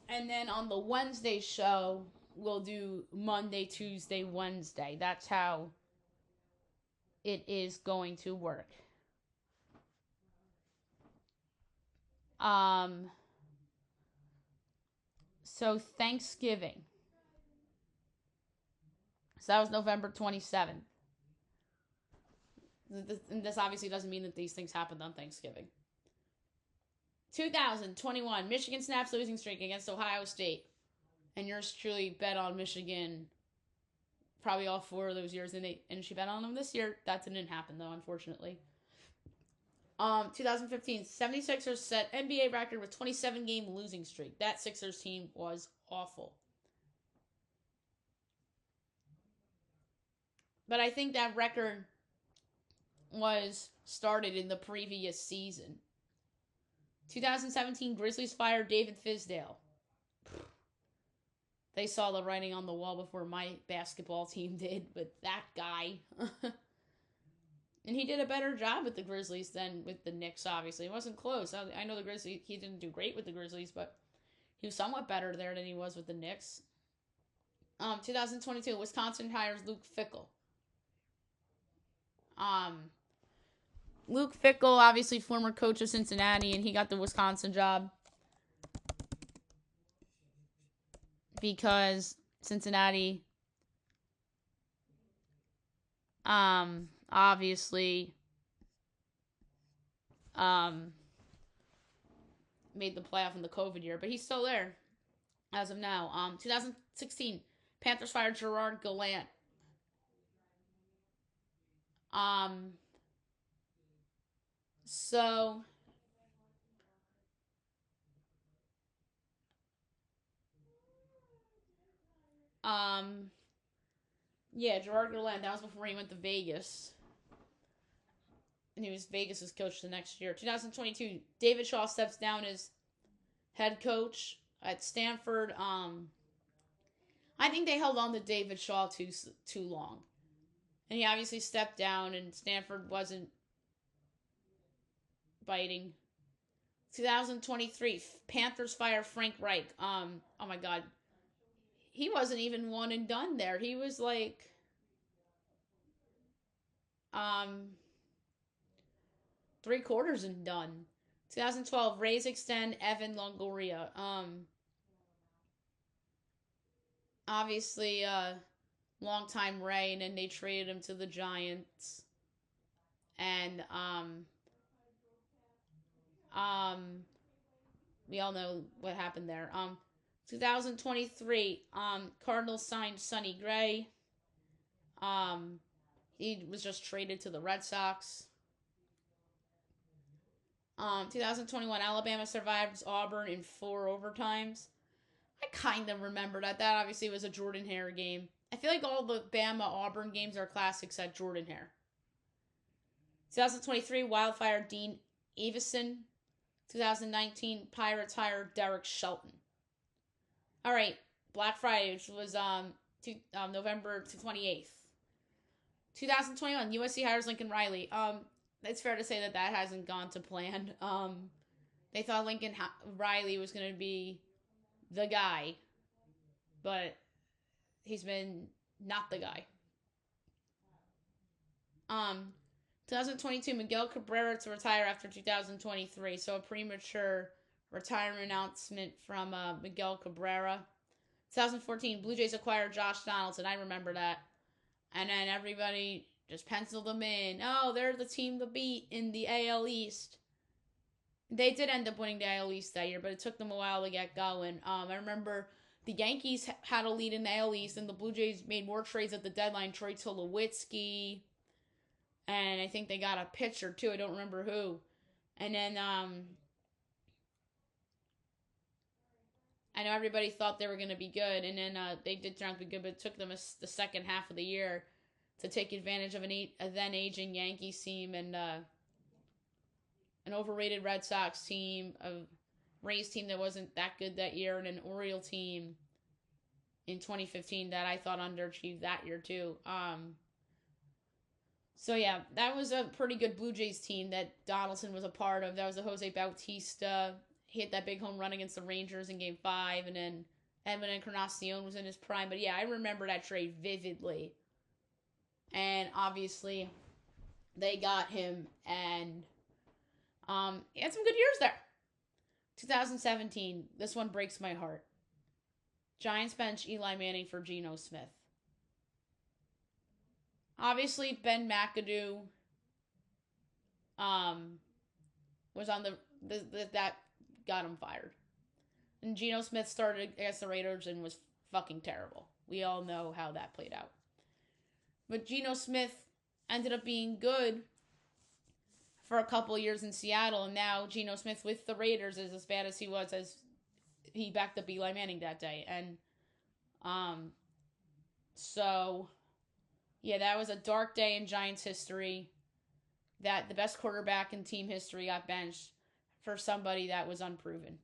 And then on the Wednesday show, we'll do Monday, Tuesday, Wednesday. That's how it is going to work. So Thanksgiving. So that was November 27th. This obviously doesn't mean that these things happened on Thanksgiving. 2021, Michigan snaps losing streak against Ohio State. And yours truly bet on Michigan probably all 4 of those years. And she bet on them this year. That didn't happen, though, unfortunately. 2015, 76ers set NBA record with 27-game losing streak. That Sixers team was awful. But I think that record was started in the previous season. 2017, Grizzlies fired David Fizdale. They saw the writing on the wall before my basketball team did, but that guy. And he did a better job with the Grizzlies than with the Knicks, obviously. It wasn't close. I know the Grizzlies, he didn't do great with the Grizzlies, but he was somewhat better there than he was with the Knicks. 2022, Wisconsin hires Luke Fickell. Luke Fickell, obviously former coach of Cincinnati, and he got the Wisconsin job because Cincinnati, obviously, made the playoff in the COVID year, but he's still there as of now. 2016, Panthers fired Gerard Gallant. So yeah, Gerard Gallant, that was before he went to Vegas. And he was Vegas' coach the next year. 2022, David Shaw steps down as head coach at Stanford. I think they held on to David Shaw too long. And he obviously stepped down, and Stanford wasn't biting. 2023, Panthers fire Frank Reich. Oh my God. He wasn't even one and done there. He was like, 3/4 and done. 2012, Rays extend Evan Longoria. Obviously, long-time Ray, and then they traded him to the Giants. And, we all know what happened there. 2023, Cardinals signed Sonny Gray. He was just traded to the Red Sox. 2021, Alabama survives Auburn in 4 overtimes. I kind of remember that. That obviously was a Jordan Hare game. I feel like all the Bama-Auburn games are classics at Jordan Hare. 2023, Wildfire Dean Avison. 2019, Pirates hire Derek Shelton. All right, Black Friday, which was November 28th. 2021, USC hires Lincoln Riley. It's fair to say that hasn't gone to plan. They thought Lincoln Riley was going to be the guy, but he's been not the guy. 2022, Miguel Cabrera to retire after 2023. So a premature retirement announcement from Miguel Cabrera. 2014, Blue Jays acquired Josh Donaldson. I remember that. And then everybody just penciled them in. Oh, they're the team to beat in the AL East. They did end up winning the AL East that year, but it took them a while to get going. I remember the Yankees had a lead in the AL East, and the Blue Jays made more trades at the deadline. Troy Tulowitzki, and I think they got a pitcher too. I don't remember who. And then I know everybody thought they were going to be good, and then they did turn out to be good, but it took them the second half of the year to take advantage of a then aging Yankees team and an overrated Red Sox team, a Rays team that wasn't that good that year, and an Oriole team in 2015 that I thought underachieved that year too. So yeah, that was a pretty good Blue Jays team that Donaldson was a part of. That was a Jose Bautista. He hit that big home run against the Rangers in Game 5, and then Edwin Encarnacion was in his prime. But yeah, I remember that trade vividly. And obviously, they got him, and he had some good years there. 2017, this one breaks my heart. Giants bench Eli Manning for Geno Smith. Obviously, Ben McAdoo was on that got him fired. And Geno Smith started against the Raiders and was fucking terrible. We all know how that played out. But Geno Smith ended up being good for a couple of years in Seattle, and now Geno Smith with the Raiders is as bad as he was as he backed up Eli Manning that day. And so yeah, that was a dark day in Giants history, that the best quarterback in team history got benched for somebody that was unproven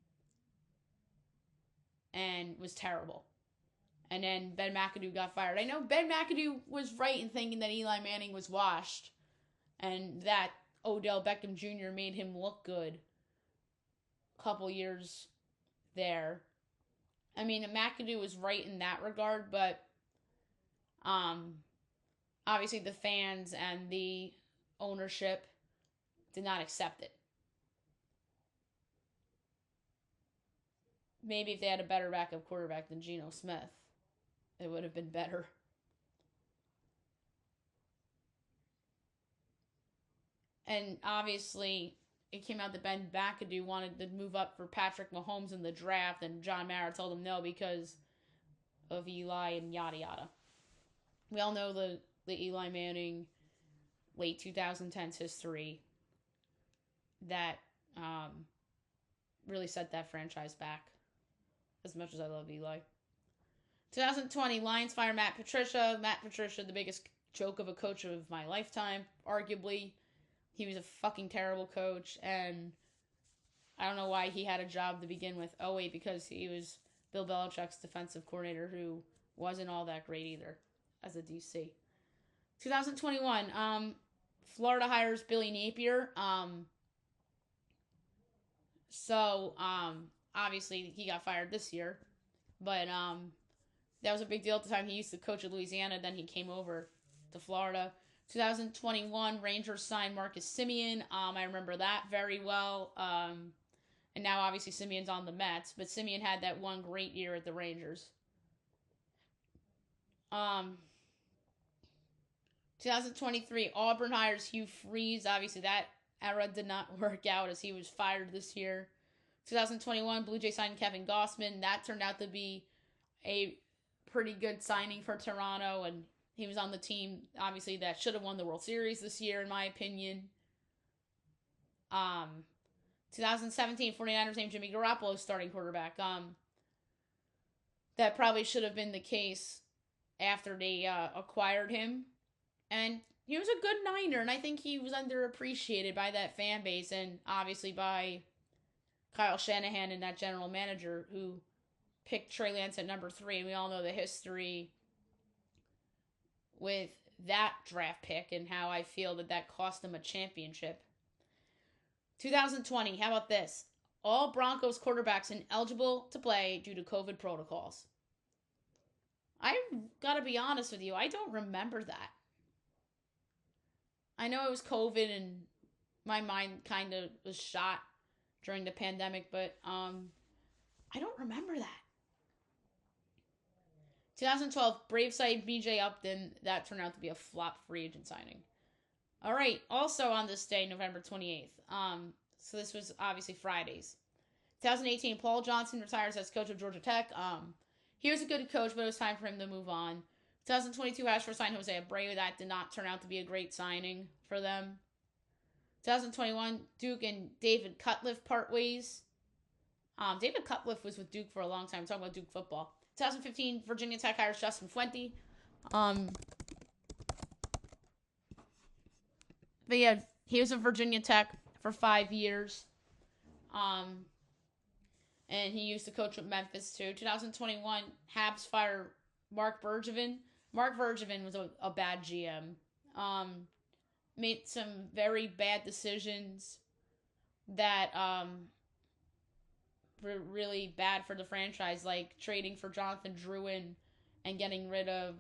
and was terrible. And then Ben McAdoo got fired. I know Ben McAdoo was right in thinking that Eli Manning was washed and that Odell Beckham Jr. made him look good a couple years there. I mean, McAdoo was right in that regard, but obviously the fans and the ownership did not accept it. Maybe if they had a better backup quarterback than Geno Smith, it would have been better. And obviously, it came out that Ben McAdoo wanted to move up for Patrick Mahomes in the draft, and John Mara told him no because of Eli and yada yada. We all know the Eli Manning late 2010s history that really set that franchise back, as much as I love Eli. 2020, Lions fire Matt Patricia. Matt Patricia, the biggest joke of a coach of my lifetime, arguably. He was a fucking terrible coach, and I don't know why he had a job to begin with. Oh, wait, because he was Bill Belichick's defensive coordinator, who wasn't all that great either as a DC. 2021, Florida hires Billy Napier. Obviously, he got fired this year, but that was a big deal at the time. He used to coach at Louisiana, then he came over to Florida. 2021, Rangers signed Marcus Semien. I remember that very well. And now, obviously, Simeon's on the Mets, but Semien had that one great year at the Rangers. 2023, Auburn hires Hugh Freeze. Obviously, that era did not work out as he was fired this year. 2021, Blue Jays signed Kevin Gossman. That turned out to be a pretty good signing for Toronto, and he was on the team, obviously, that should have won the World Series this year, in my opinion. 2017, 49ers named Jimmy Garoppolo starting quarterback. That probably should have been the case after they acquired him. And he was a good Niner, and I think he was underappreciated by that fan base, and obviously by Kyle Shanahan and that general manager who picked Trey Lance at number 3, and we all know the history with that draft pick and how I feel that cost them a championship. 2020, how about this? All Broncos quarterbacks ineligible to play due to COVID protocols. I've got to be honest with you, I don't remember that. I know it was COVID and my mind kind of was shot during the pandemic, but I don't remember that. 2012, Braves signed B.J. Upton. That turned out to be a flop free agent signing. All right, also on this day, November 28th. So this was obviously Fridays. 2018, Paul Johnson retires as coach of Georgia Tech. He was a good coach, but it was time for him to move on. 2022, Ashford signed Jose Abreu. That did not turn out to be a great signing for them. 2021, Duke and David Cutcliffe part ways. David Cutcliffe was with Duke for a long time. I'm talking about Duke football. 2015, Virginia Tech hires Justin Fuente. But yeah, he was at Virginia Tech for 5 years. And he used to coach with Memphis too. 2021, Habs fire Mark Bergevin. Mark Bergevin was a bad GM. Made some very bad decisions that were really bad for the franchise, like trading for Jonathan Drouin and getting rid of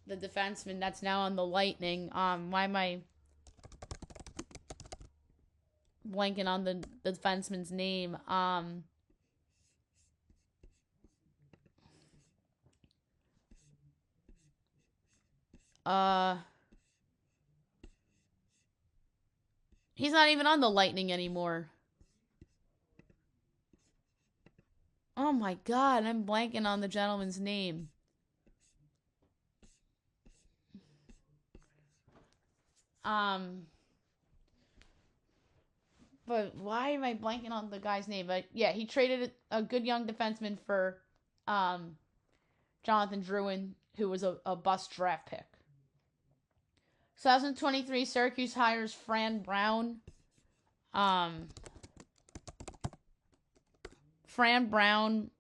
the defenseman that's now on the Lightning. Why am I blanking on the defenseman's name? He's not even on the Lightning anymore. Oh my god, I'm blanking on the gentleman's name. But why am I blanking on the guy's name? But yeah, he traded a good young defenseman for Jonathan Drouin, who was a bust draft pick. 2023, Syracuse hires Fran Brown. Fran Brown,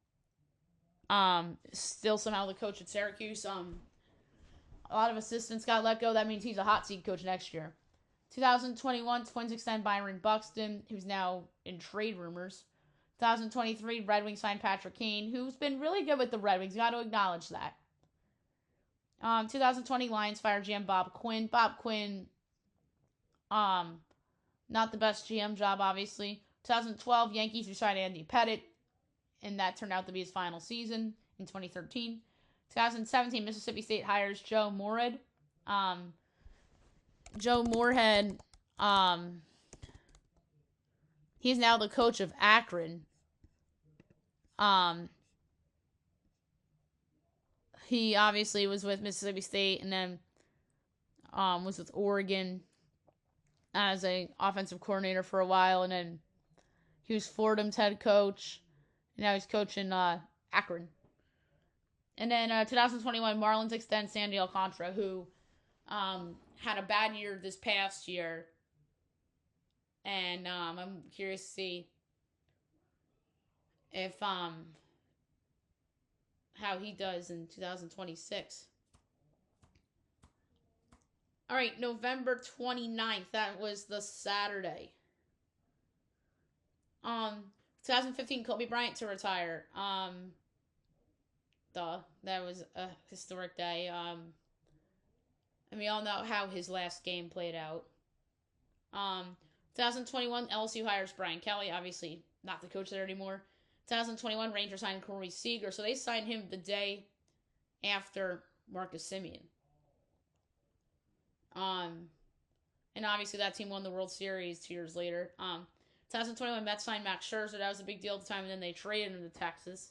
still somehow the coach at Syracuse. A lot of assistants got let go. That means he's a hot seat coach next year. 2021, Twins extend Byron Buxton, who's now in trade rumors. 2023, Red Wings signed Patrick Kane, who's been really good with the Red Wings. Got to acknowledge that. 2020, Lions fire GM Bob Quinn. Bob Quinn, not the best GM job, obviously. 2012, Yankees resigned Andy Pettitte, and that turned out to be his final season in 2013. 2017, Mississippi State hires Joe Moorhead. Joe Moorhead, he's now the coach of Akron. He obviously was with Mississippi State and then was with Oregon as an offensive coordinator for a while, and then he was Fordham's head coach, and now he's coaching Akron. And then 2021, Marlins extend Sandy Alcantara, who had a bad year this past year, and I'm curious to see if how he does in 2026. All right, November 29th. That was the Saturday. 2015, Kobe Bryant to retire. That was a historic day. And we all know how his last game played out. 2021, LSU hires Brian Kelly. Obviously, not the coach there anymore. 2021, Rangers signed Corey Seager. So they signed him the day after Marcus Semien. And obviously that team won the World Series 2 years later. 2021, Mets signed Max Scherzer. That was a big deal at the time, and then they traded him to Texas.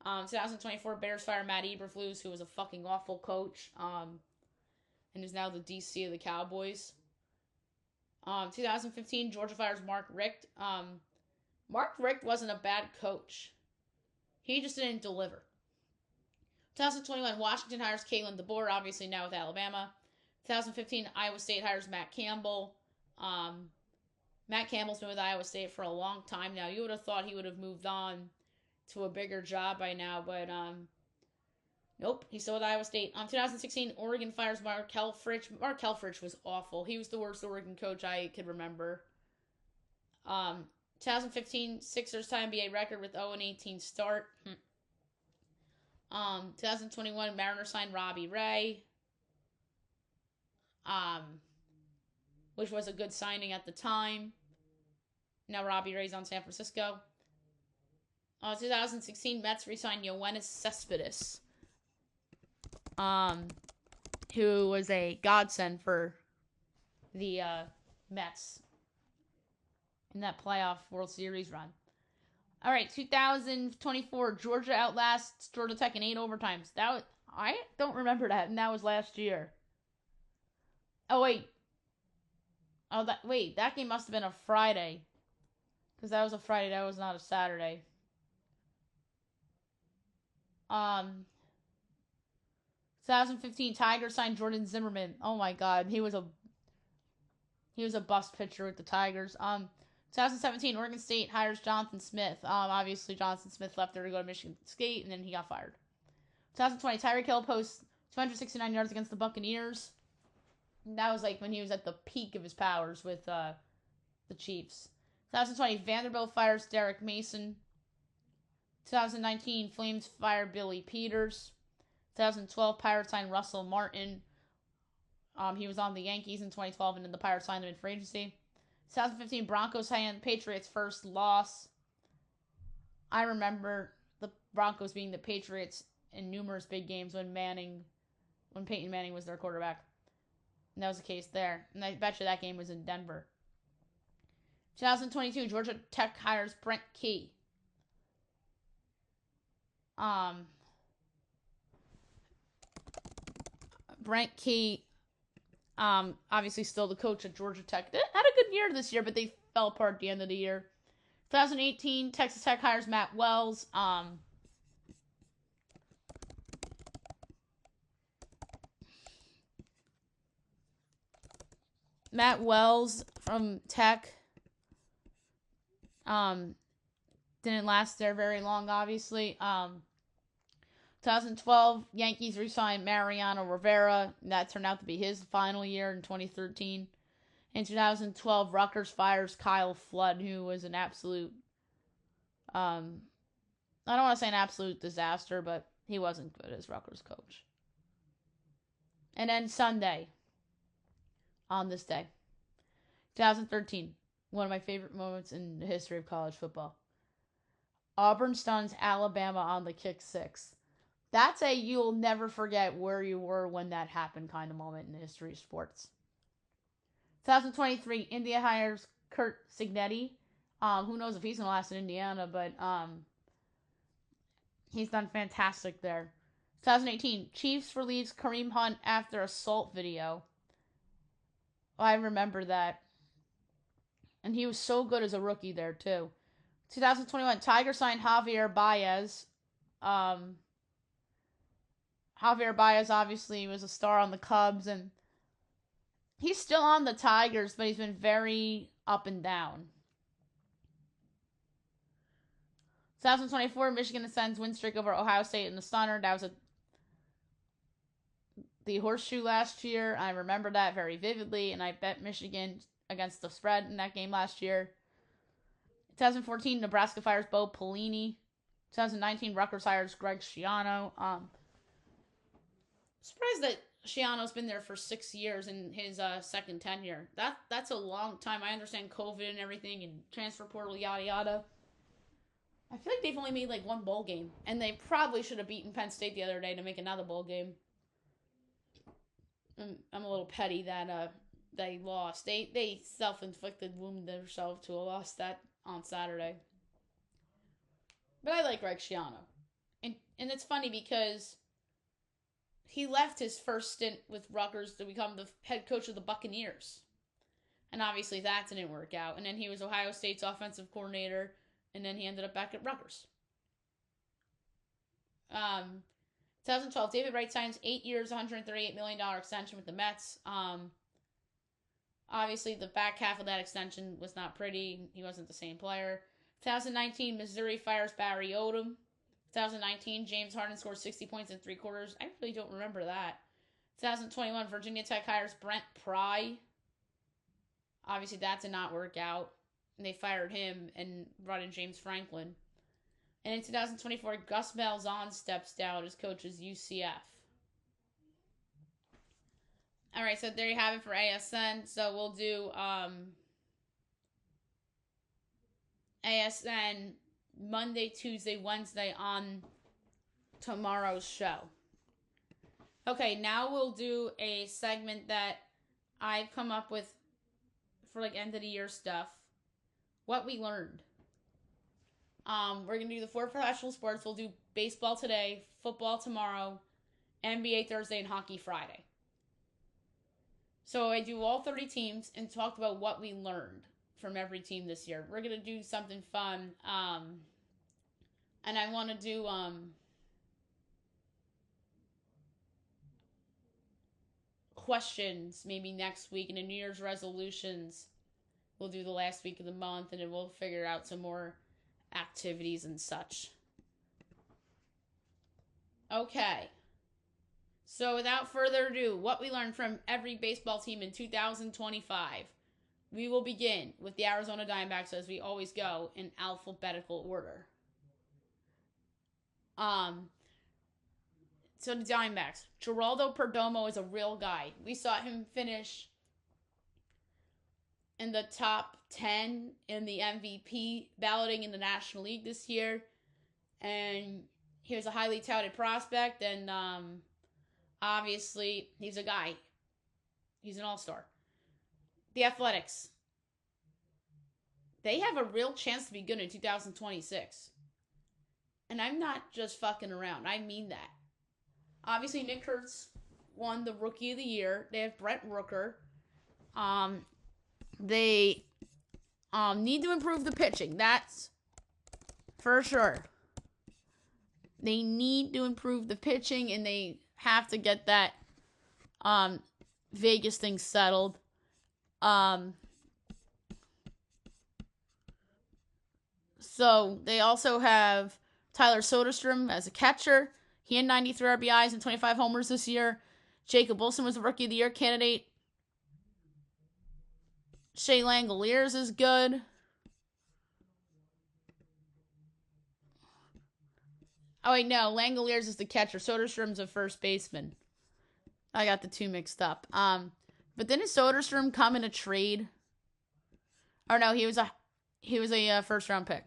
2024, Bears fire Matt Eberflus, who was a fucking awful coach, and is now the DC of the Cowboys. 2015, Georgia fires Mark Richt. Mark Richt wasn't a bad coach. He just didn't deliver. 2021, Washington hires Kalen DeBoer, obviously now with Alabama. 2015, Iowa State hires Matt Campbell. Matt Campbell's been with Iowa State for a long time now. You would have thought he would have moved on to a bigger job by now, but nope, he's still with Iowa State. 2016, Oregon fires Mark Helfrich. Mark Helfrich was awful. He was the worst Oregon coach I could remember. 2015, Sixers tie NBA record with 0-18 start. 2021, Mariners signed Robbie Ray, which was a good signing at the time. Now Robbie Ray's on San Francisco. 2016, Mets re-signed Yoenis Cespedes, who was a godsend for the Mets in that playoff World Series run. All right, 2024, Georgia outlasts Georgia Tech in 8 overtimes. I don't remember that, and that was last year. Oh, wait. That game must have been a Friday. Because that was a Friday, that was not a Saturday. 2015, Tigers signed Jordan Zimmerman. Oh my God, he was a bust pitcher with the Tigers. 2017, Oregon State hires Jonathan Smith. Obviously, Jonathan Smith left there to go to Michigan State, and then he got fired. 2020, Tyreek Hill posts 269 yards against the Buccaneers. And that was like when he was at the peak of his powers with the Chiefs. 2020, Vanderbilt fires Derek Mason. 2019, Flames fire Billy Peters. 2012, Pirates signed Russell Martin. He was on the Yankees in 2012, and then the Pirates signed him in free agency. 2015, Broncos hand Patriots' first loss. I remember the Broncos being the Patriots in numerous big games when Peyton Manning was their quarterback. And that was the case there. And I bet you that game was in Denver. 2022, Georgia Tech hires Brent Key. Brent Key, obviously still the coach at Georgia Tech. They had a good year this year, but they fell apart at the end of the year. 2018, Texas Tech hires Matt Wells. Matt Wells from Tech didn't last there very long, obviously. 2012, Yankees re-signed Mariano Rivera. That turned out to be his final year in 2013. In 2012, Rutgers fires Kyle Flood, who was an absolute, I don't want to say an absolute disaster, but he wasn't good as Rutgers coach. And then Sunday, on this day, 2013, one of my favorite moments in the history of college football. Auburn stuns Alabama on the kick six. That's a you'll never forget where you were when that happened kind of moment in the history of sports. 2023, India hires Kurt Cignetti. Who knows if he's going to last in Indiana, but he's done fantastic there. 2018, Chiefs release Kareem Hunt after assault video. I remember that. And he was so good as a rookie there, too. 2021, Tigers signed Javier Baez. Javier Baez obviously was a star on the Cubs, and he's still on the Tigers, but he's been very up and down. 2024, Michigan ascends win streak over Ohio State in the Stunner. That was the horseshoe last year. I remember that very vividly, and I bet Michigan against the spread in that game last year. 2014, Nebraska fires Bo Pelini. 2019, Rutgers hires Greg Schiano. Surprised that Schiano's been there for 6 years in his second tenure. That's a long time. I understand COVID and everything and transfer portal, yada yada. I feel like they've only made like one bowl game, and they probably should have beaten Penn State the other day to make another bowl game. I'm a little petty that they lost. They self-inflicted wound themselves to a loss that on Saturday. But I like Greg Schiano. And it's funny because he left his first stint with Rutgers to become the head coach of the Buccaneers. And obviously that didn't work out. And then he was Ohio State's offensive coordinator. And then he ended up back at Rutgers. 2012, David Wright signs 8 years, $138 million extension with the Mets. Obviously, the back half of that extension was not pretty. He wasn't the same player. 2019, Missouri fires Barry Odom. 2019, James Harden scores 60 points in 3 quarters. I really don't remember that. 2021, Virginia Tech hires Brent Pry. Obviously, that did not work out. And they fired him and brought in James Franklin. And in 2024, Gus Malzahn steps down as coach as UCF. All right, so there you have it for ASN. So we'll do ASN Monday, Tuesday, Wednesday on tomorrow's show. Okay, now we'll do a segment that I've come up with for like end of the year stuff. What we learned. We're going to do the 4 professional sports. We'll do baseball today, football tomorrow, NBA Thursday, and hockey Friday. So I do all 30 teams and talk about what we learned from every team this year. We're going to do something fun. And I want to do questions maybe next week, and the New Year's resolutions. We'll do the last week of the month, and then we'll figure out some more activities and such. Okay. So without further ado, what we learned from every baseball team in 2025. We will begin with the Arizona Diamondbacks as we always go in alphabetical order. So the Diamondbacks. Geraldo Perdomo is a real guy. We saw him finish in the top 10 in the MVP balloting in the National League this year. And he was a highly touted prospect. And obviously, he's a guy. He's an all-star. The Athletics. They have a real chance to be good in 2026. And I'm not just fucking around. I mean that. Obviously, Nick Kurtz won the Rookie of the Year. They have Brent Rooker. They need to improve the pitching. That's for sure. They need to improve the pitching, and they have to get that Vegas thing settled. So they also have Tyler Soderstrom as a catcher. He had 93 RBIs and 25 homers this year. Jacob Wilson was a Rookie of the Year candidate. Shea Langoliers is good. Oh, wait, no. Langoliers is the catcher. Soderstrom's a first baseman. I got the two mixed up. But didn't Soderstrom come in a trade? Or no, he was a first round pick.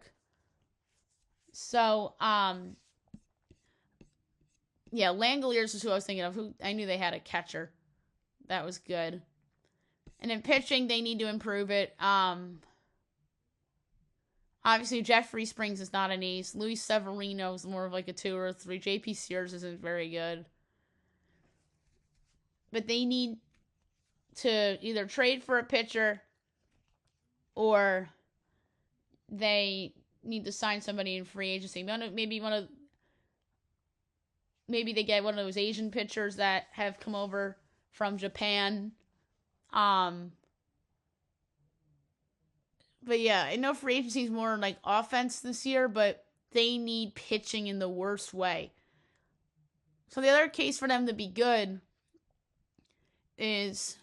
So, yeah, Langoliers is who I was thinking of. Who I knew they had a catcher. That was good. And in pitching, they need to improve it. Obviously, Jeffrey Springs is not an ace. Luis Severino is more of like a 2 or a 3. JP Sears isn't very good. But they need to either trade for a pitcher or they need to sign somebody in free agency. Maybe they get one of those Asian pitchers that have come over from Japan. But yeah, I know free agency is more like offense this year, but they need pitching in the worst way. So the other case for them to be good is,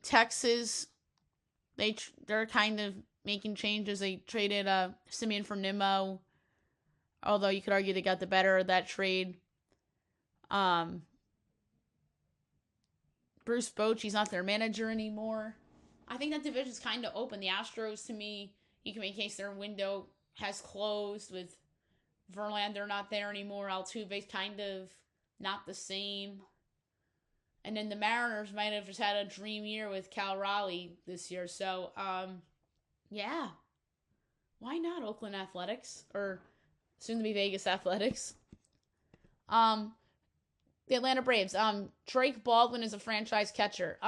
Texas, they're kind of making changes. They traded Simeon for Nimmo, although you could argue they got the better of that trade. Bruce Bochy's not their manager anymore. I think that division's kind of open. The Astros, to me, you can make a case their window has closed with Verlander not there anymore. Altuve's kind of not the same. And then the Mariners might have just had a dream year with Cal Raleigh this year. So, yeah. Why not Oakland Athletics? Or soon to be Vegas Athletics. The Atlanta Braves. Drake Baldwin is a franchise catcher.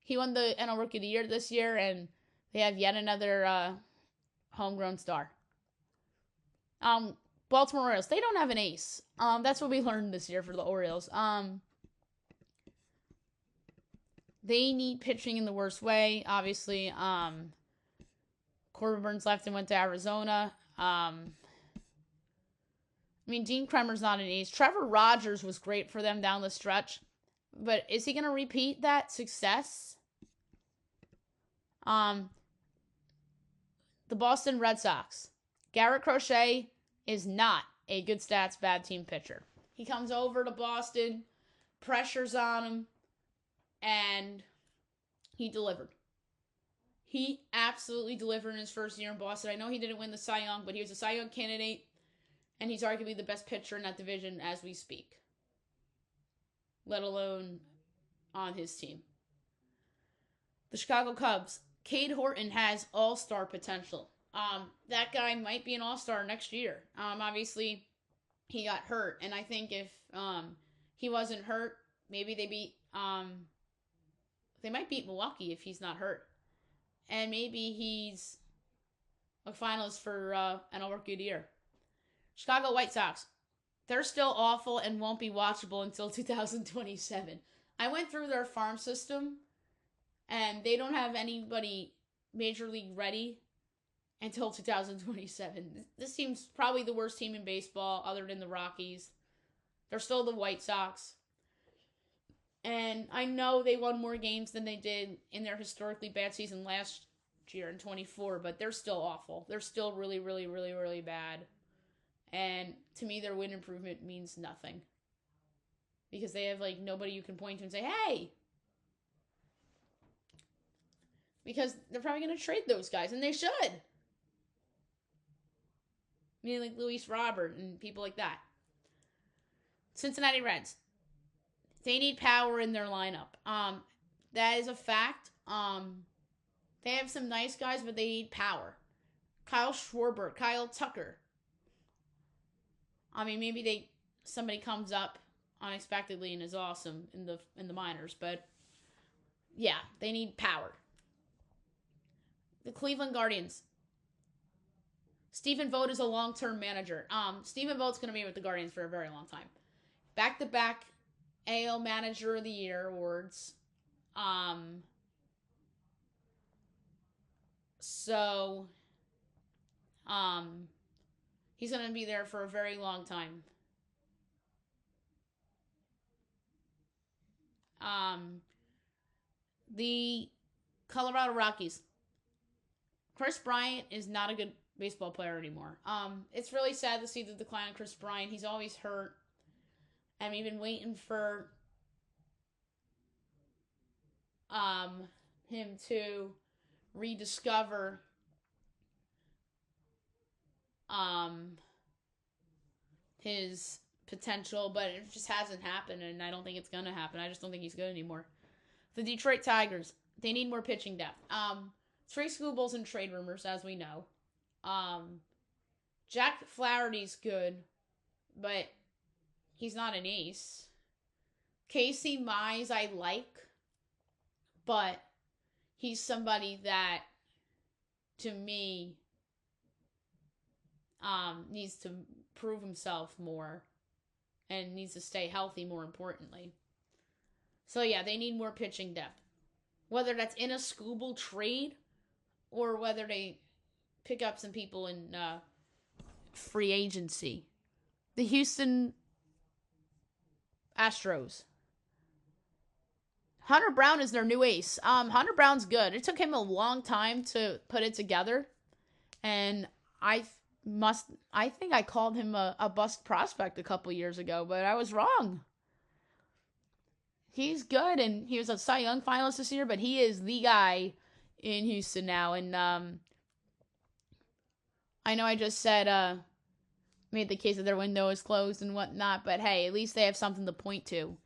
He won the NL Rookie of the Year this year, and they have yet another homegrown star. Baltimore Orioles. They don't have an ace. That's what we learned this year for the Orioles. They need pitching in the worst way. Obviously, Corbin Burns left and went to Arizona. Dean Kremer's not an ace. Trevor Rogers was great for them down the stretch. But is he going to repeat that success? The Boston Red Sox. Garrett Crochet is not a good stats, bad team pitcher. He comes over to Boston, pressures on him, and he delivered. He absolutely delivered in his first year in Boston. I know he didn't win the Cy Young, but he was a Cy Young candidate, and he's arguably the best pitcher in that division as we speak, let alone on his team. The Chicago Cubs. Cade Horton has all-star potential. That guy might be an all-star next year. Obviously, he got hurt, and I think if he wasn't hurt, maybe they might beat Milwaukee if he's not hurt. And maybe he's a finalist for NL Rookie of the Year. Chicago White Sox. They're still awful and won't be watchable until 2027. I went through their farm system, and they don't have anybody major league ready until 2027. This team's probably the worst team in baseball other than the Rockies. They're still the White Sox. And I know they won more games than they did in their historically bad season last year in 24, but they're still awful. They're still really, really, really, really bad. And to me, their win improvement means nothing. Because they have, nobody you can point to and say, hey! Because they're probably going to trade those guys, and they should. Like Luis Robert and people like that. Cincinnati Reds. They need power in their lineup. That is a fact. They have some nice guys, but they need power. Kyle Schwarber, Kyle Tucker. Maybe somebody comes up unexpectedly and is awesome in the minors, but yeah, they need power. The Cleveland Guardians. Stephen Vogt is a long-term manager. Stephen Vogt's going to be with the Guardians for a very long time. Back-to-back AL Manager of the Year awards. He's going to be there for a very long time. The Colorado Rockies. Chris Bryant is not a good baseball player anymore. It's really sad to see the decline of Chris Bryant. He's always hurt. And we've been waiting for him to rediscover his potential, but it just hasn't happened, and I don't think it's gonna happen. I just don't think he's good anymore. The Detroit Tigers, they need more pitching depth. Trey Skubal's in trade rumors, as we know. Jack Flaherty's good, but he's not an ace. Casey Mize I like, but he's somebody that, to me, needs to prove himself more and needs to stay healthy, more importantly. So, yeah, they need more pitching depth. Whether that's in a Skubal trade or whether they pick up some people in free agency. The Houston Astros. Hunter Brown is their new ace. Hunter Brown's good. It took him a long time to put it together. And I think I called him a bust prospect a couple years ago, but I was wrong. He's good, and he was a Cy Young finalist this year, but he is the guy in Houston now. And I know I just said made the case that their window is closed and whatnot, but hey, at least they have something to point to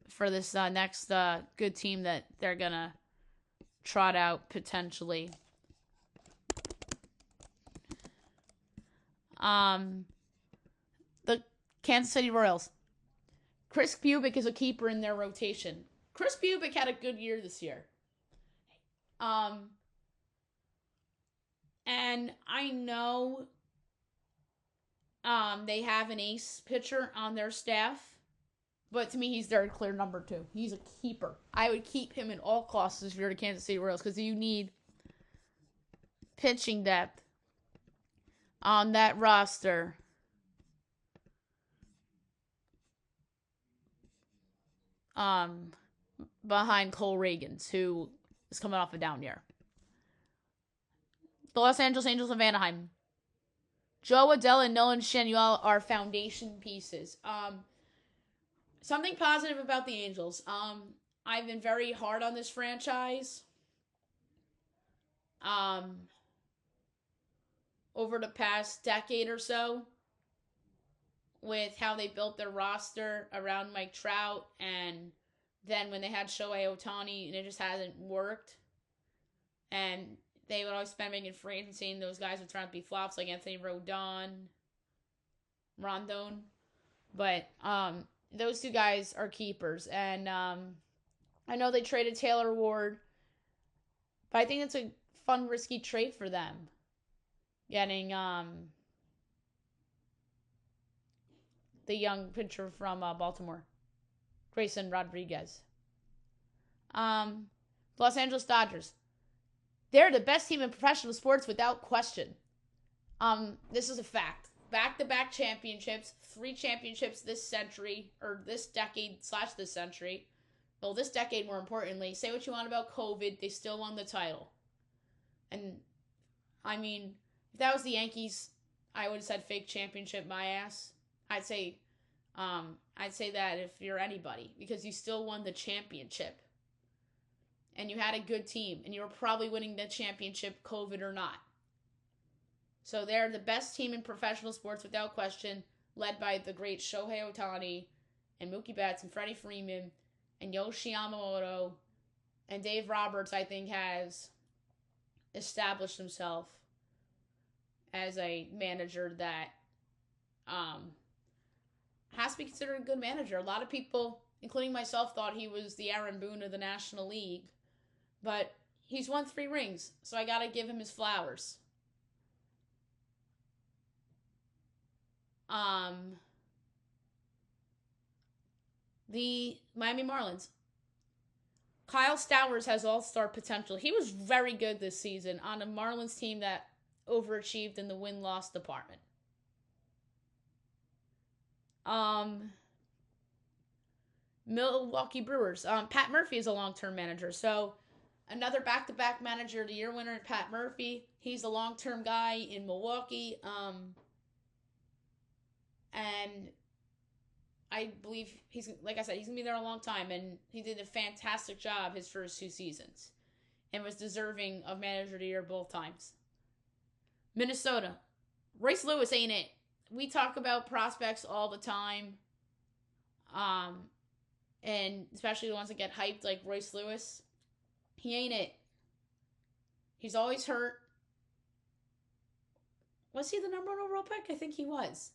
for this next good team that they're going to trot out potentially. The Kansas City Royals. Chris Bubic is a keeper in their rotation. Chris Bubic had a good year this year. And I know they have an ace pitcher on their staff, but to me, he's their clear number 2. He's a keeper. I would keep him in all costs if you're the Kansas City Royals, because you need pitching depth on that roster. Behind Cole Reagans, who is coming off a down year. The Los Angeles Angels of Anaheim. Joe Adell and Nolan Schanuel are foundation pieces. Something positive about the Angels. I've been very hard on this franchise. Over the past decade or so, with how they built their roster around Mike Trout, and then when they had Shohei Ohtani, and it just hasn't worked. And they would always spend making free agency, and those guys would turn out to be flops like Anthony Rondon. But those two guys are keepers. And I know they traded Taylor Ward, but I think it's a fun, risky trade for them. Getting the young pitcher from Baltimore, Grayson Rodriguez. Los Angeles Dodgers. They're the best team in professional sports without question. This is a fact. Back-to-back championships, 3 championships this century, or this decade / this century. Well, this decade more importantly. Say what you want about COVID, they still won the title. And, I mean, if that was the Yankees, I would have said fake championship my ass. I'd say that if you're anybody, because you still won the championship. And you had a good team, and you were probably winning the championship, COVID or not. So they're the best team in professional sports without question, led by the great Shohei Ohtani and Mookie Betts and Freddie Freeman and Yoshi Yamamoto. And Dave Roberts, I think, has established himself as a manager that has to be considered a good manager. A lot of people, including myself, thought he was the Aaron Boone of the National League. But he's won 3 rings, so I got to give him his flowers. The Miami Marlins. Kyle Stowers has all-star potential. He was very good this season on a Marlins team that overachieved in the win-loss department. Milwaukee Brewers. Pat Murphy is a long-term manager. So another back-to-back manager of the year winner, Pat Murphy. He's a long-term guy in Milwaukee. And I believe he's, like I said, he's going to be there a long time. And he did a fantastic job his first 2 seasons. And was deserving of manager of the year both times. Minnesota. Royce Lewis ain't it. We talk about prospects all the time. And especially the ones that get hyped like Royce Lewis. He ain't it. He's always hurt. Was he the number 1 overall pick? I think he was.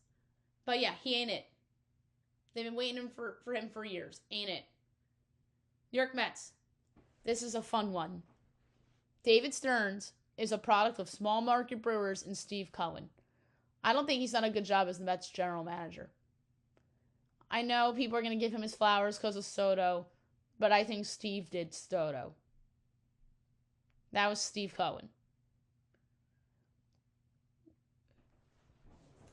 But yeah, he ain't it. They've been waiting for him for years. Ain't it? New York Mets. This is a fun one. David Stearns is a product of small market Brewers and Steve Cohen. I don't think he's done a good job as the Mets general manager. I know people are going to give him his flowers because of Soto, but I think Steve did Soto. That was Steve Cohen.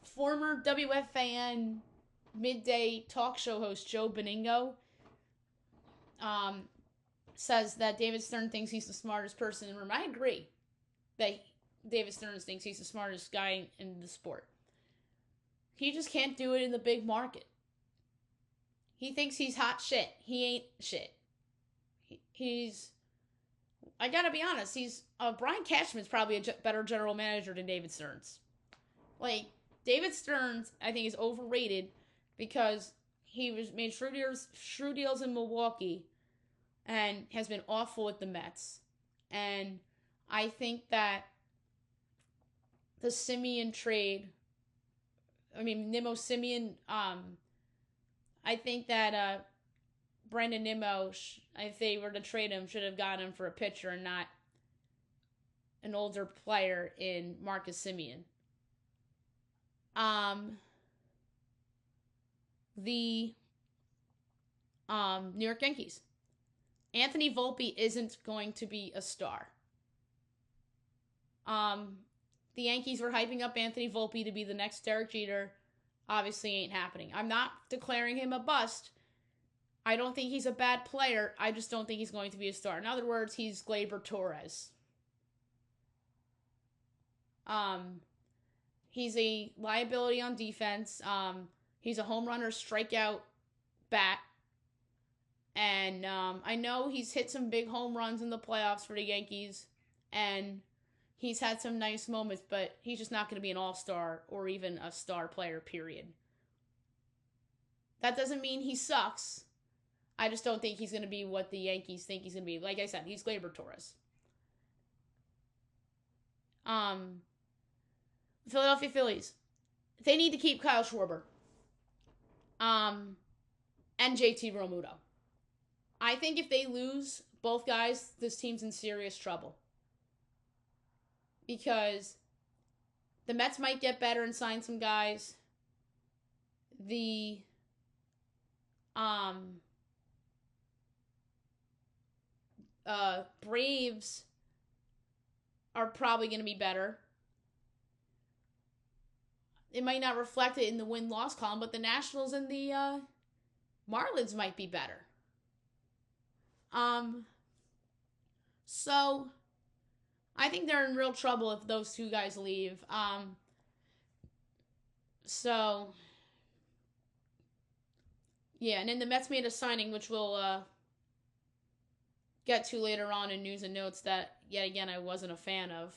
Former WFAN midday talk show host Joe Beningo says that David Stern thinks he's the smartest person in the room. I agree that David Stearns thinks he's the smartest guy in the sport. He just can't do it in the big market. He thinks he's hot shit. He ain't shit. He's... I gotta be honest, Brian Cashman's probably a better general manager than David Stearns. Like, David Stearns, I think, is overrated because he made shrewd deals in Milwaukee and has been awful with the Mets. And I think that the Semien trade, Nimmo Semien, I think that Brandon Nimmo, if they were to trade him, should have gotten him for a pitcher and not an older player in Marcus Semien. The New York Yankees. Anthony Volpe isn't going to be a star. The Yankees were hyping up Anthony Volpe to be the next Derek Jeter. Obviously ain't happening. I'm not declaring him a bust. I don't think he's a bad player. I just don't think he's going to be a star. In other words, he's Gleyber Torres. He's a liability on defense. He's a home runner, strikeout bat. And I know he's hit some big home runs in the playoffs for the Yankees. And he's had some nice moments, but he's just not going to be an all-star or even a star player, period. That doesn't mean he sucks. I just don't think he's going to be what the Yankees think he's going to be. Like I said, he's Gleyber Torres. Philadelphia Phillies. They need to keep Kyle Schwarber. And JT Realmuto. I think if they lose both guys, this team's in serious trouble. Because the Mets might get better and sign some guys. The Braves are probably going to be better. It might not reflect it in the win-loss column, but the Nationals and the Marlins might be better. So I think they're in real trouble if those two guys leave. Yeah, and then the Mets made a signing, which we'll get to later on in news and notes, that, yet again, I wasn't a fan of.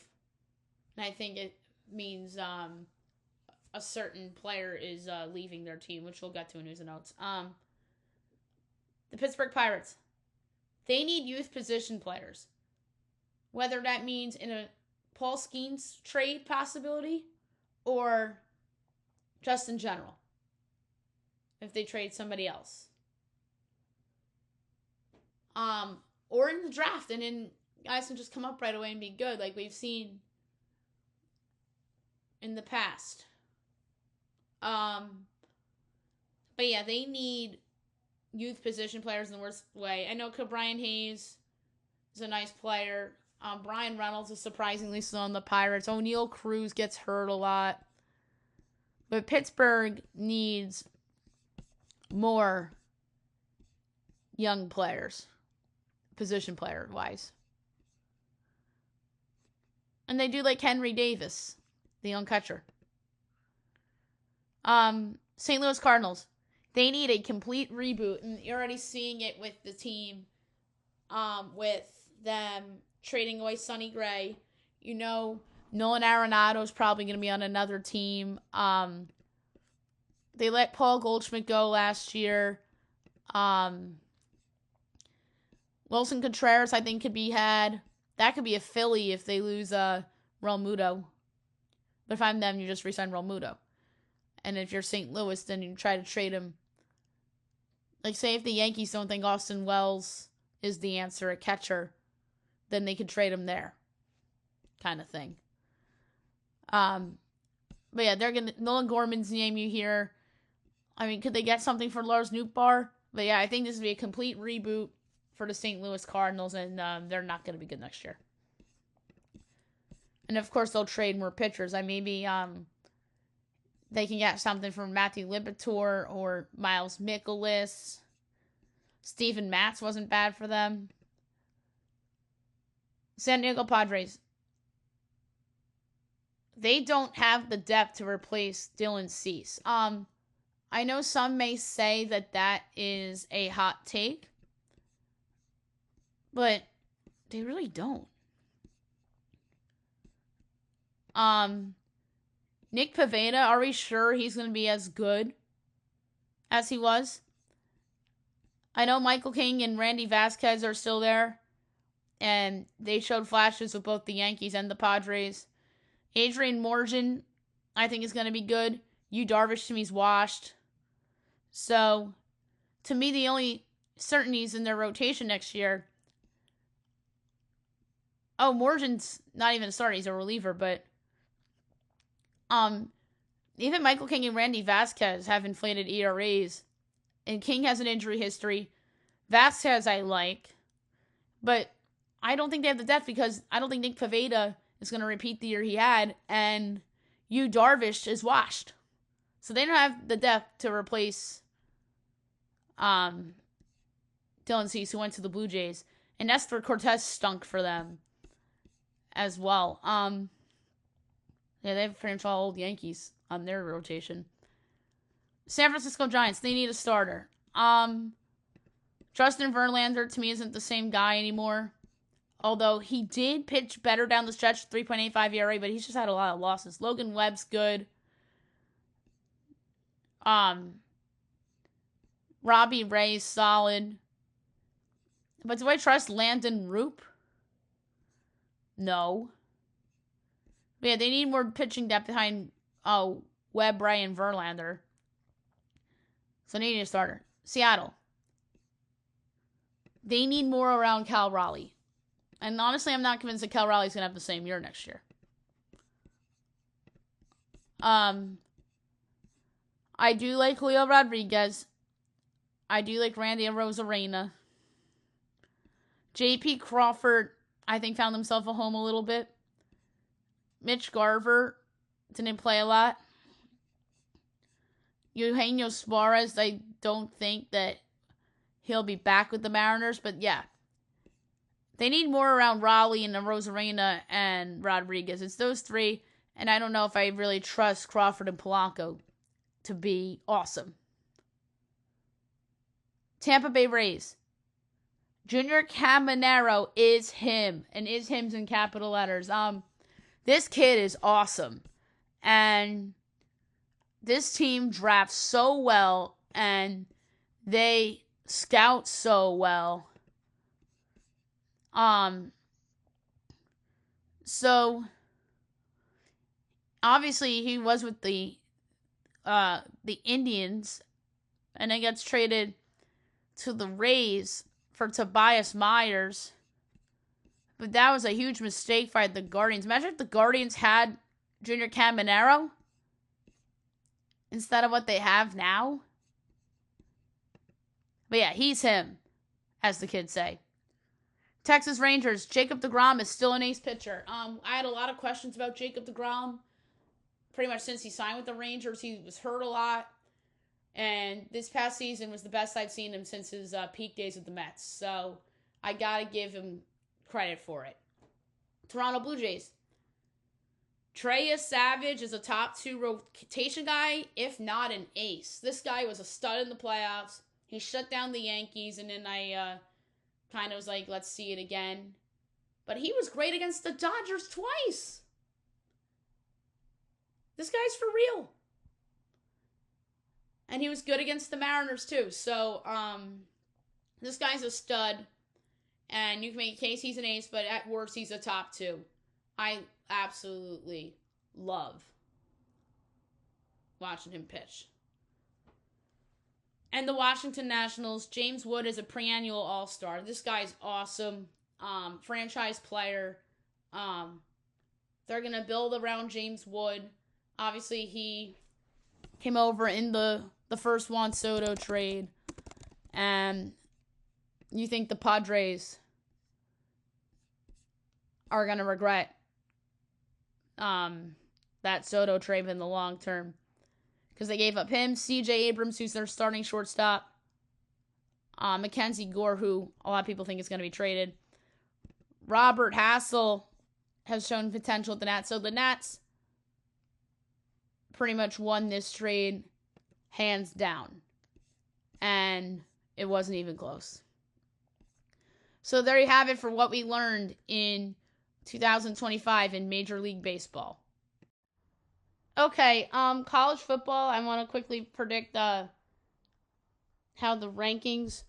And I think it means a certain player is leaving their team, which we'll get to in news and notes. The Pittsburgh Pirates. They need youth position players. Whether that means in a Paul Skeens trade possibility or just in general. If they trade somebody else. Or in the draft, and then guys can just come up right away and be good, like we've seen in the past. But yeah, they need youth position players in the worst way. I know Brian Hayes is a nice player. Brian Reynolds is surprisingly still on the Pirates. O'Neal Cruz gets hurt a lot. But Pittsburgh needs more young players, position player wise. And they do like Henry Davis, the young catcher. St. Louis Cardinals. They need a complete reboot, and you're already seeing it with the team. With them trading away Sonny Gray. You know, Nolan Arenado is probably going to be on another team. They let Paul Goldschmidt go last year. Wilson Contreras, I think, could be had. That could be a Philly if they lose Realmuto. But if I'm them, you just re-sign Realmuto. And if you're St. Louis, then you try to trade him. Like, say if the Yankees don't think Austin Wells is the answer at catcher, then they could trade him there. Kind of thing. But yeah, they're going to... Nolan Gorman's name you hear. I mean, could they get something for Lars Nootbaar? But yeah, I think this would be a complete reboot for the St. Louis Cardinals, and they're not going to be good next year. And of course, they'll trade more pitchers. Maybe they can get something from Matthew Liberatore or Miles Mikolas. Steven Matz wasn't bad for them. San Diego Padres. They don't have the depth to replace Dylan Cease. I know some may say that is a hot take, but they really don't. Nick Pivetta, are we sure he's going to be as good as he was? I know Michael King and Randy Vasquez are still there, and they showed flashes with both the Yankees and the Padres. Adrian Morgan, I think, is going to be good. Yu Darvish, to me, is washed. So, to me, the only certainties in their rotation next year... Oh, Morgan's not even a starter. He's a reliever, but... Even Michael King and Randy Vasquez have inflated ERAs. And King has an injury history. Vasquez I like. But I don't think they have the depth because I don't think Nick Pivetta is going to repeat the year he had. And Yu Darvish is washed. So they don't have the depth to replace Dylan Cease, who went to the Blue Jays. And Nestor Cortez stunk for them as well. Yeah, they have pretty much all old Yankees on their rotation. San Francisco Giants, they need a starter. Justin Verlander, to me, isn't the same guy anymore. Although he did pitch better down the stretch, 3.85 ERA, but he's just had a lot of losses. Logan Webb's good. Robbie Ray's solid. But do I trust Landon Roop? No. But yeah, they need more pitching depth behind Webb, Ray, and Verlander. So they need a starter. Seattle. They need more around Cal Raleigh. And honestly, I'm not convinced that Cal Raleigh's going to have the same year next year. I do like Julio Rodriguez. I do like Randy Arozarena. J.P. Crawford, I think, found himself a home a little bit. Mitch Garver didn't play a lot. Eugenio Suarez, I don't think that he'll be back with the Mariners, but yeah. They need more around Raleigh and Arozarena and Rodriguez. It's those three, and I don't know if I really trust Crawford and Polanco to be awesome. Tampa Bay Rays. Junior Caminero is him, and is him's in capital letters. This kid is awesome, and this team drafts so well, and they scout so well. So obviously he was with the Indians, and then gets traded to the Rays for Tobias Myers. But that was a huge mistake by the Guardians. Imagine if the Guardians had Junior Caminero instead of what they have now. But yeah, he's him, as the kids say. Texas Rangers, Jacob deGrom is still an ace pitcher. I had a lot of questions about Jacob deGrom. Pretty much since he signed with the Rangers, he was hurt a lot. And this past season was the best I've seen him since his peak days with the Mets. So I got to give him credit for it. Toronto Blue Jays. Trey Savage is a top 2 rotation guy, if not an ace. This guy was a stud in the playoffs. He shut down the Yankees, and then I kind of was like, let's see it again. But he was great against the Dodgers twice. This guy's for real. And he was good against the Mariners, too. So, this guy's a stud. And you can make a case he's an ace, but at worst, he's a top 2. I absolutely love watching him pitch. And the Washington Nationals, James Wood is a perennial all-star. This guy's awesome. Franchise player. They're going to build around James Wood. Obviously, he came over in the first Juan Soto trade. And you think the Padres are going to regret that Soto trade in the long term. Because they gave up him, C.J. Abrams, who's their starting shortstop. Mackenzie Gore, who a lot of people think is going to be traded. Robert Hassel has shown potential at the Nats. So the Nats pretty much won this trade hands down. And it wasn't even close. So there you have it for what we learned in 2025 in Major League Baseball. Okay, college football, I want to quickly predict how the rankings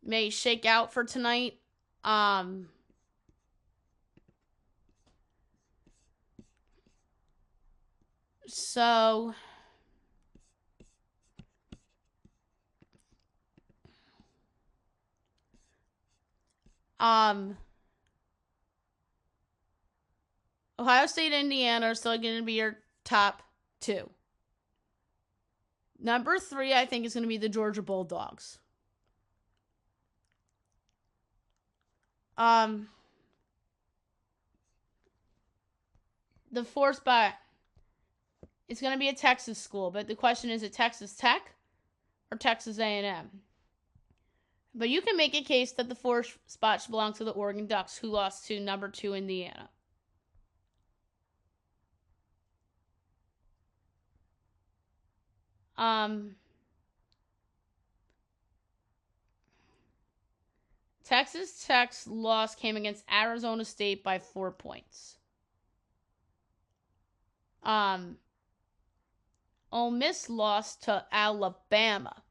may shake out for tonight. So Ohio State and Indiana are still going to be your top 2. Number 3, I think, is going to be the Georgia Bulldogs. The 4th spot, it's going to be a Texas school, but the question is, Texas Tech or Texas A&M? But you can make a case that the 4th spot should belong to the Oregon Ducks, who lost to number 2 Indiana. Texas Tech's loss came against Arizona State by 4 points. Ole Miss lost to Alabama,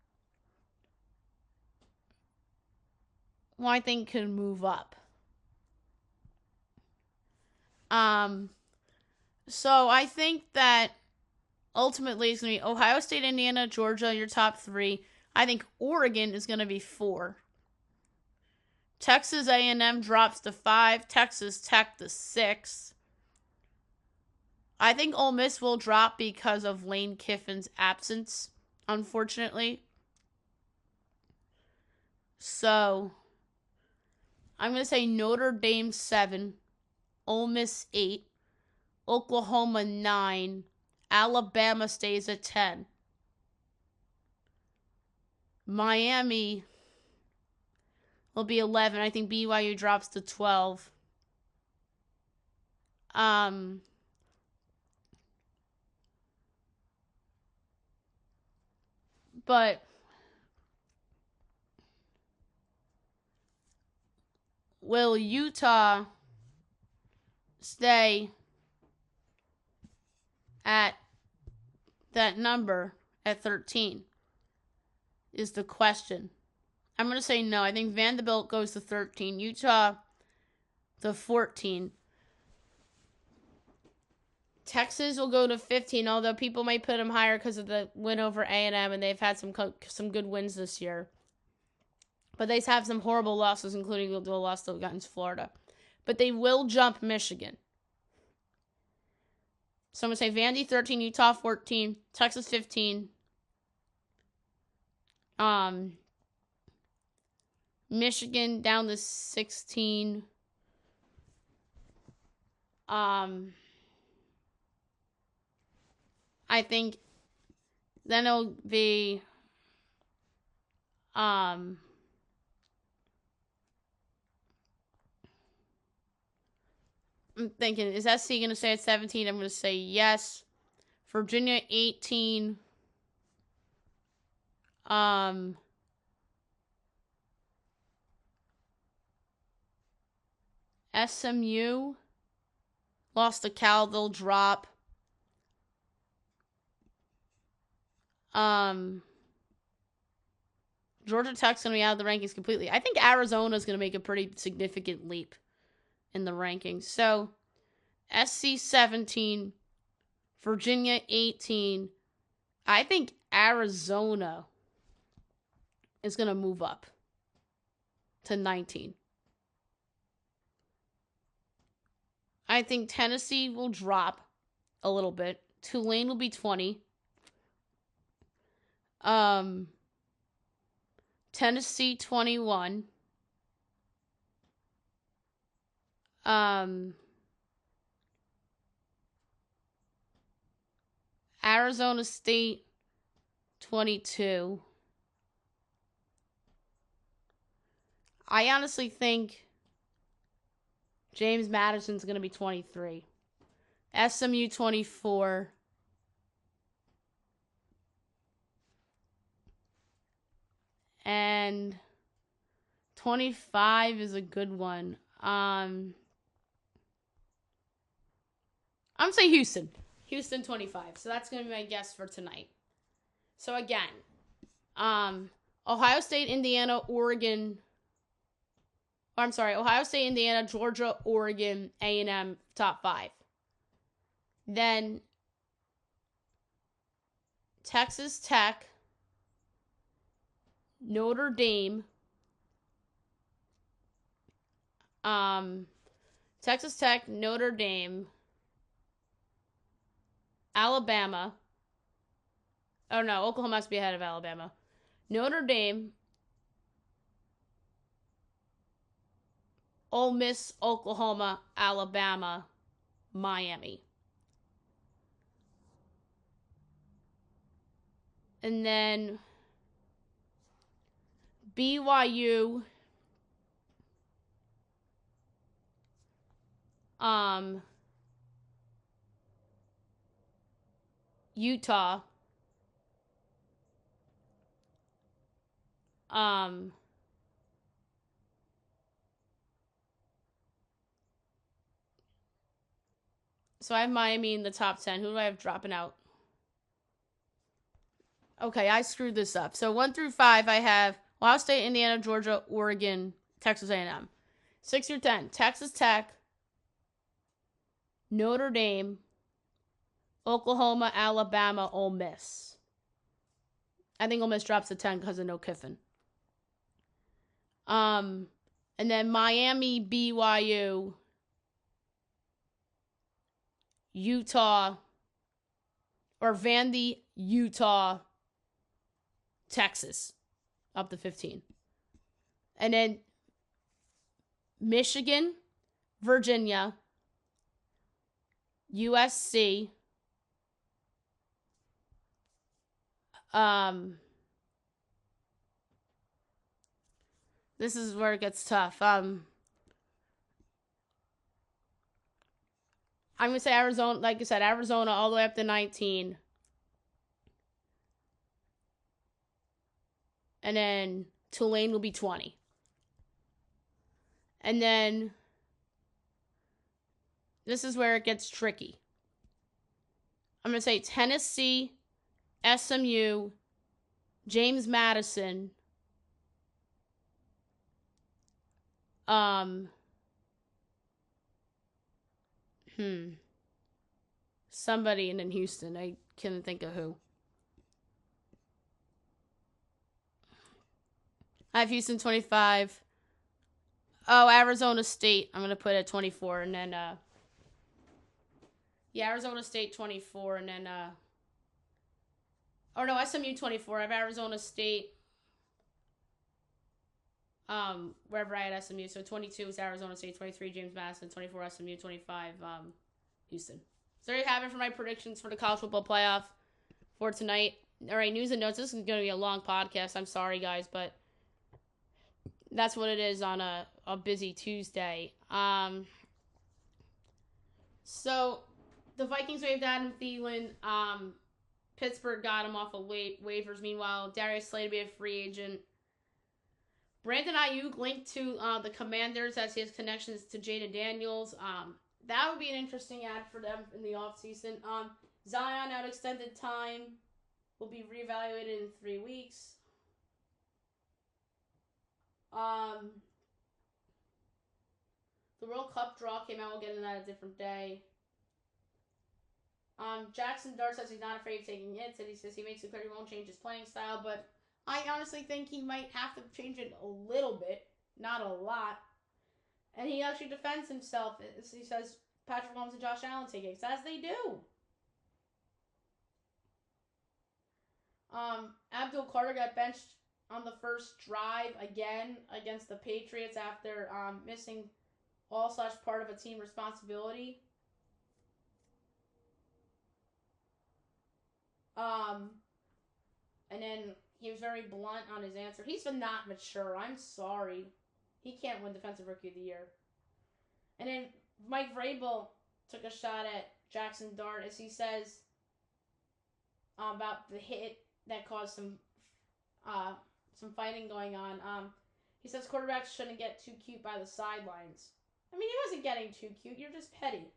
who I think could move up. So I think that ultimately it's going to be Ohio State, Indiana, Georgia, your top 3. I think Oregon is going to be 4. Texas A&M drops to 5. Texas Tech to 6. I think Ole Miss will drop because of Lane Kiffin's absence, unfortunately. So, I'm going to say Notre Dame 7, Ole Miss 8, Oklahoma 9, Alabama stays at 10. Miami will be 11. I think BYU drops to 12. But will Utah stay at that number at 13 is the question. I'm going to say no. I think Vanderbilt goes to 13. Utah to 14. Texas will go to 15, although people might put them higher because of the win over A&M, and they've had some good wins this year. But they have some horrible losses, including the loss against Florida. But they will jump Michigan. So I'm going to say Vandy 13, Utah 14, Texas 15. Michigan down to 16. I think Then it'll be I'm thinking, is SC going to stay at 17? I'm going to say yes. Virginia 18. SMU lost to Cal. They'll drop. Georgia Tech's going to be out of the rankings completely. I think Arizona's going to make a pretty significant leap in the rankings. So, SC 17, Virginia 18. I think Arizona is going to move up to 19. I think Tennessee will drop a little bit. Tulane will be 20. Tennessee 21. Arizona State 22. I honestly think James Madison's going to be 23. SMU 24. And 25 is a good one. I'm going to say Houston. Houston 25. So that's going to be my guess for tonight. So again, Ohio State, Indiana, Oregon. Ohio State, Indiana, Georgia, Oregon, A&M, top 5. Then Texas Tech, Notre Dame, Texas Tech, Notre Dame, Alabama. Oh no, Oklahoma has to be ahead of Alabama. Notre Dame, Ole Miss, Oklahoma, Alabama, Miami. And then BYU, Utah, so I have Miami in the top 10. Who do I have dropping out? Okay, I screwed this up. So 1 through 5, I have Ohio State, Indiana, Georgia, Oregon, Texas A&M. 6 through 10, Texas Tech, Notre Dame, Oklahoma, Alabama, Ole Miss. I think Ole Miss drops to 10 because of no Kiffin. And then Miami, BYU, Utah, or Vandy, Utah, Texas, up to 15. And then Michigan, Virginia, USC, this is where it gets tough. I'm going to say Arizona, like I said, Arizona all the way up to 19. And then Tulane will be 20. And then this is where it gets tricky. I'm going to say Tennessee, SMU, James Madison, somebody, and then Houston. I couldn't think of who. I have Houston 25. Oh, Arizona State. I'm going to put at 24. And then, Arizona State 24. And then, oh no, SMU 24. I have Arizona State, wherever I had SMU. So 22 is Arizona State, 23 James Madison, 24 SMU, 25 Houston. So there you have it for my predictions for the college football playoff for tonight. All right, news and notes. This is going to be a long podcast. I'm sorry, guys, but that's what it is on a busy Tuesday. So the Vikings waived Adam Thielen. Pittsburgh got him off of waivers. Meanwhile, Darius Slay to be a free agent. Brandon Ayuk linked to the Commanders as he has connections to Jada Daniels. That would be an interesting ad for them in the offseason. Zion out extended time. Will be reevaluated in 3 weeks. The World Cup draw came out. We'll get into that a different day. Jackson Dart says he's not afraid of taking hits, and he says he makes it clear he won't change his playing style, but I honestly think he might have to change it a little bit, not a lot. And he actually defends himself. He says Patrick Mahomes and Josh Allen take hits, as they do. Abdul Carter got benched on the first drive again against the Patriots after missing all/part of a team responsibility. And then he was very blunt on his answer. He's been not mature. I'm sorry. He can't win Defensive Rookie of the Year. And then Mike Vrabel took a shot at Jackson Dart as he says about the hit that caused some fighting going on. He says quarterbacks shouldn't get too cute by the sidelines. I mean, he wasn't getting too cute. You're just petty.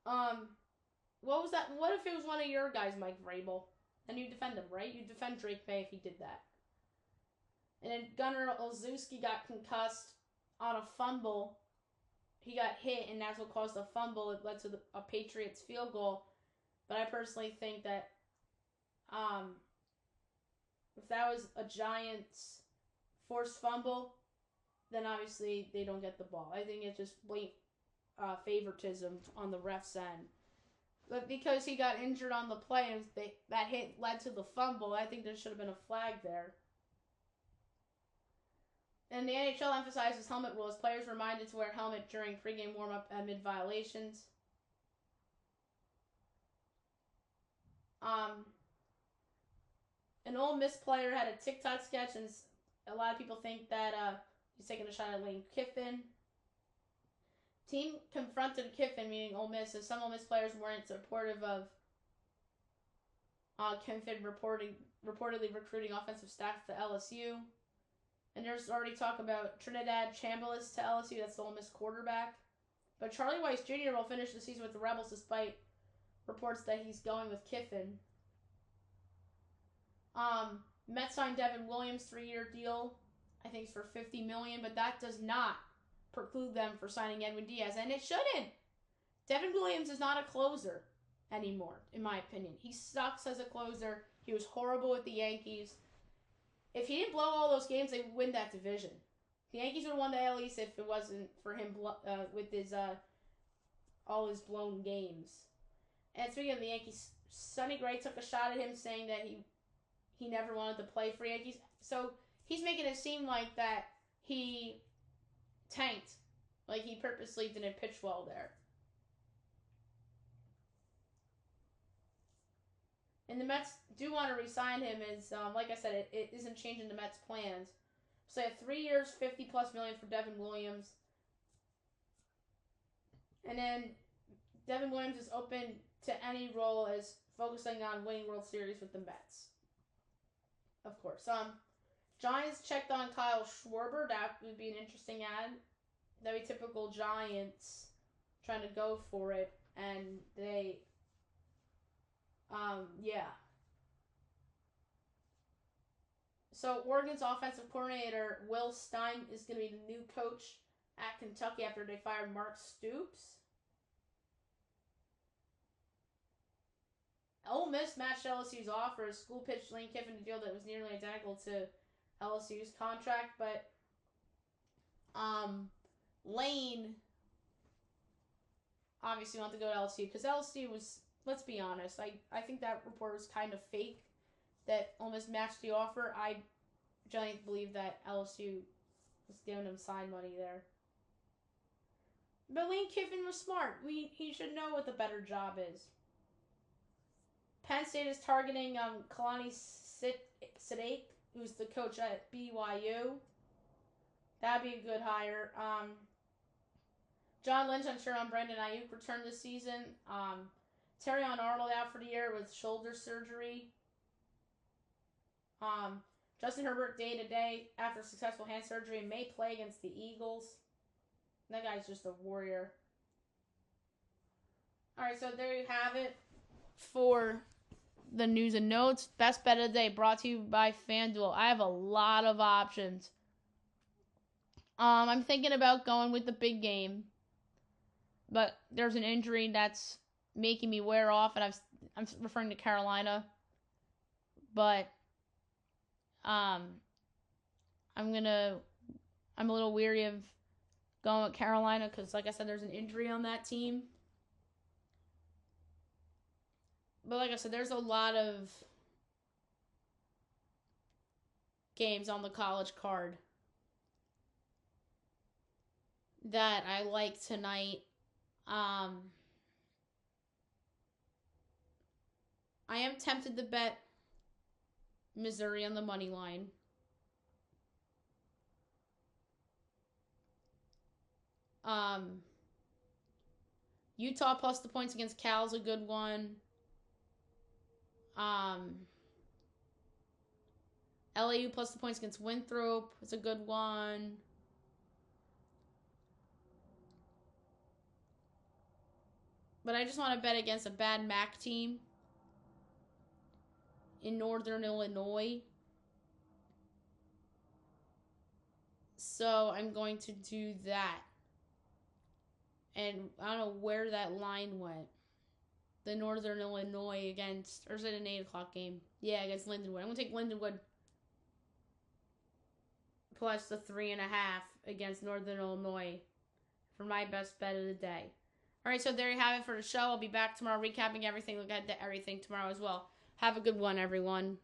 What was that? What if it was one of your guys, Mike Vrabel? Then you defend him, right? You defend Drake May if he did that. And then Gunnar Olszewski got concussed on a fumble. He got hit, and that's what caused the fumble. It led to a Patriots field goal. But I personally think that if that was a Giants forced fumble, then obviously they don't get the ball. I think it's just blatant favoritism on the ref's end. But because he got injured on the play and that hit led to the fumble, I think there should have been a flag there. And the NHL emphasizes helmet rules. Players reminded to wear a helmet during pregame warm-up amid violations. An Ole Miss player had a TikTok sketch, and a lot of people think that he's taking a shot at Lane Kiffin. Team confronted Kiffin, meaning Ole Miss, as some Ole Miss players weren't supportive of Kiffin reportedly recruiting offensive staff to LSU. And there's already talk about Trinidad Chambliss to LSU, that's the Ole Miss quarterback. But Charlie Weiss Jr. will finish the season with the Rebels despite reports that he's going with Kiffin. Mets signed Devin Williams 3-year deal. I think it's for $50 million, but that does not preclude them for signing Edwin Diaz, and it shouldn't. Devin Williams is not a closer anymore, in my opinion. He sucks as a closer. He was horrible with the Yankees. If he didn't blow all those games, they would win that division. The Yankees would have won the AL East if it wasn't for him with his all his blown games. And speaking of the Yankees, Sonny Gray took a shot at him saying that he never wanted to play for Yankees. So he's making it seem like that he tanked. Like he purposely didn't pitch well there. And the Mets do want to re-sign him. As like I said, it isn't changing the Mets' plans. So they have 3 years, $50+ million for Devin Williams. And then Devin Williams is open to any role as focusing on winning World Series with the Mets. Of course. Giants checked on Kyle Schwarber. That would be an interesting ad. That would be typical Giants trying to go for it. And they, yeah. So Oregon's offensive coordinator, Will Stein, is going to be the new coach at Kentucky after they fired Mark Stoops. Ole Miss matched LSU's offer. School pitched Lane Kiffin a deal that was nearly identical to LSU's contract, but Lane obviously wanted to go to LSU because LSU was, let's be honest, I think that report was kind of fake that Ole Miss matched the offer. I generally believe that LSU was giving him sign money there. But Lane Kiffin was smart. He should know what the better job is. Penn State is targeting Kalani Sadiq, who's the coach at BYU. That'd be a good hire. John Lynch, unsure on Brandon Ayuk return this season. Terrion Arnold out for the year with shoulder surgery. Justin Herbert day-to-day after successful hand surgery may play against the Eagles. That guy's just a warrior. Alright, so there you have it for the news and notes. Best bet of the day brought to you by FanDuel. I have a lot of options. I'm thinking about going with the big game, but there's an injury that's making me wear off, and I'm referring to Carolina. But I'm a little weary of going with Carolina because, like I said, there's an injury on that team. But like I said, there's a lot of games on the college card that I like tonight. I am tempted to bet Missouri on the money line. Utah plus the points against Cal is a good one. LAU plus the points against Winthrop is a good one. But I just want to bet against a bad MAC team in Northern Illinois. So I'm going to do that. And I don't know where that line went. The Northern Illinois against, or is it an 8 o'clock game? Yeah, against Lindenwood. I'm going to take Lindenwood plus the 3.5 against Northern Illinois for my best bet of the day. All right, so there you have it for the show. I'll be back tomorrow recapping everything. Look at everything tomorrow as well. Have a good one, everyone.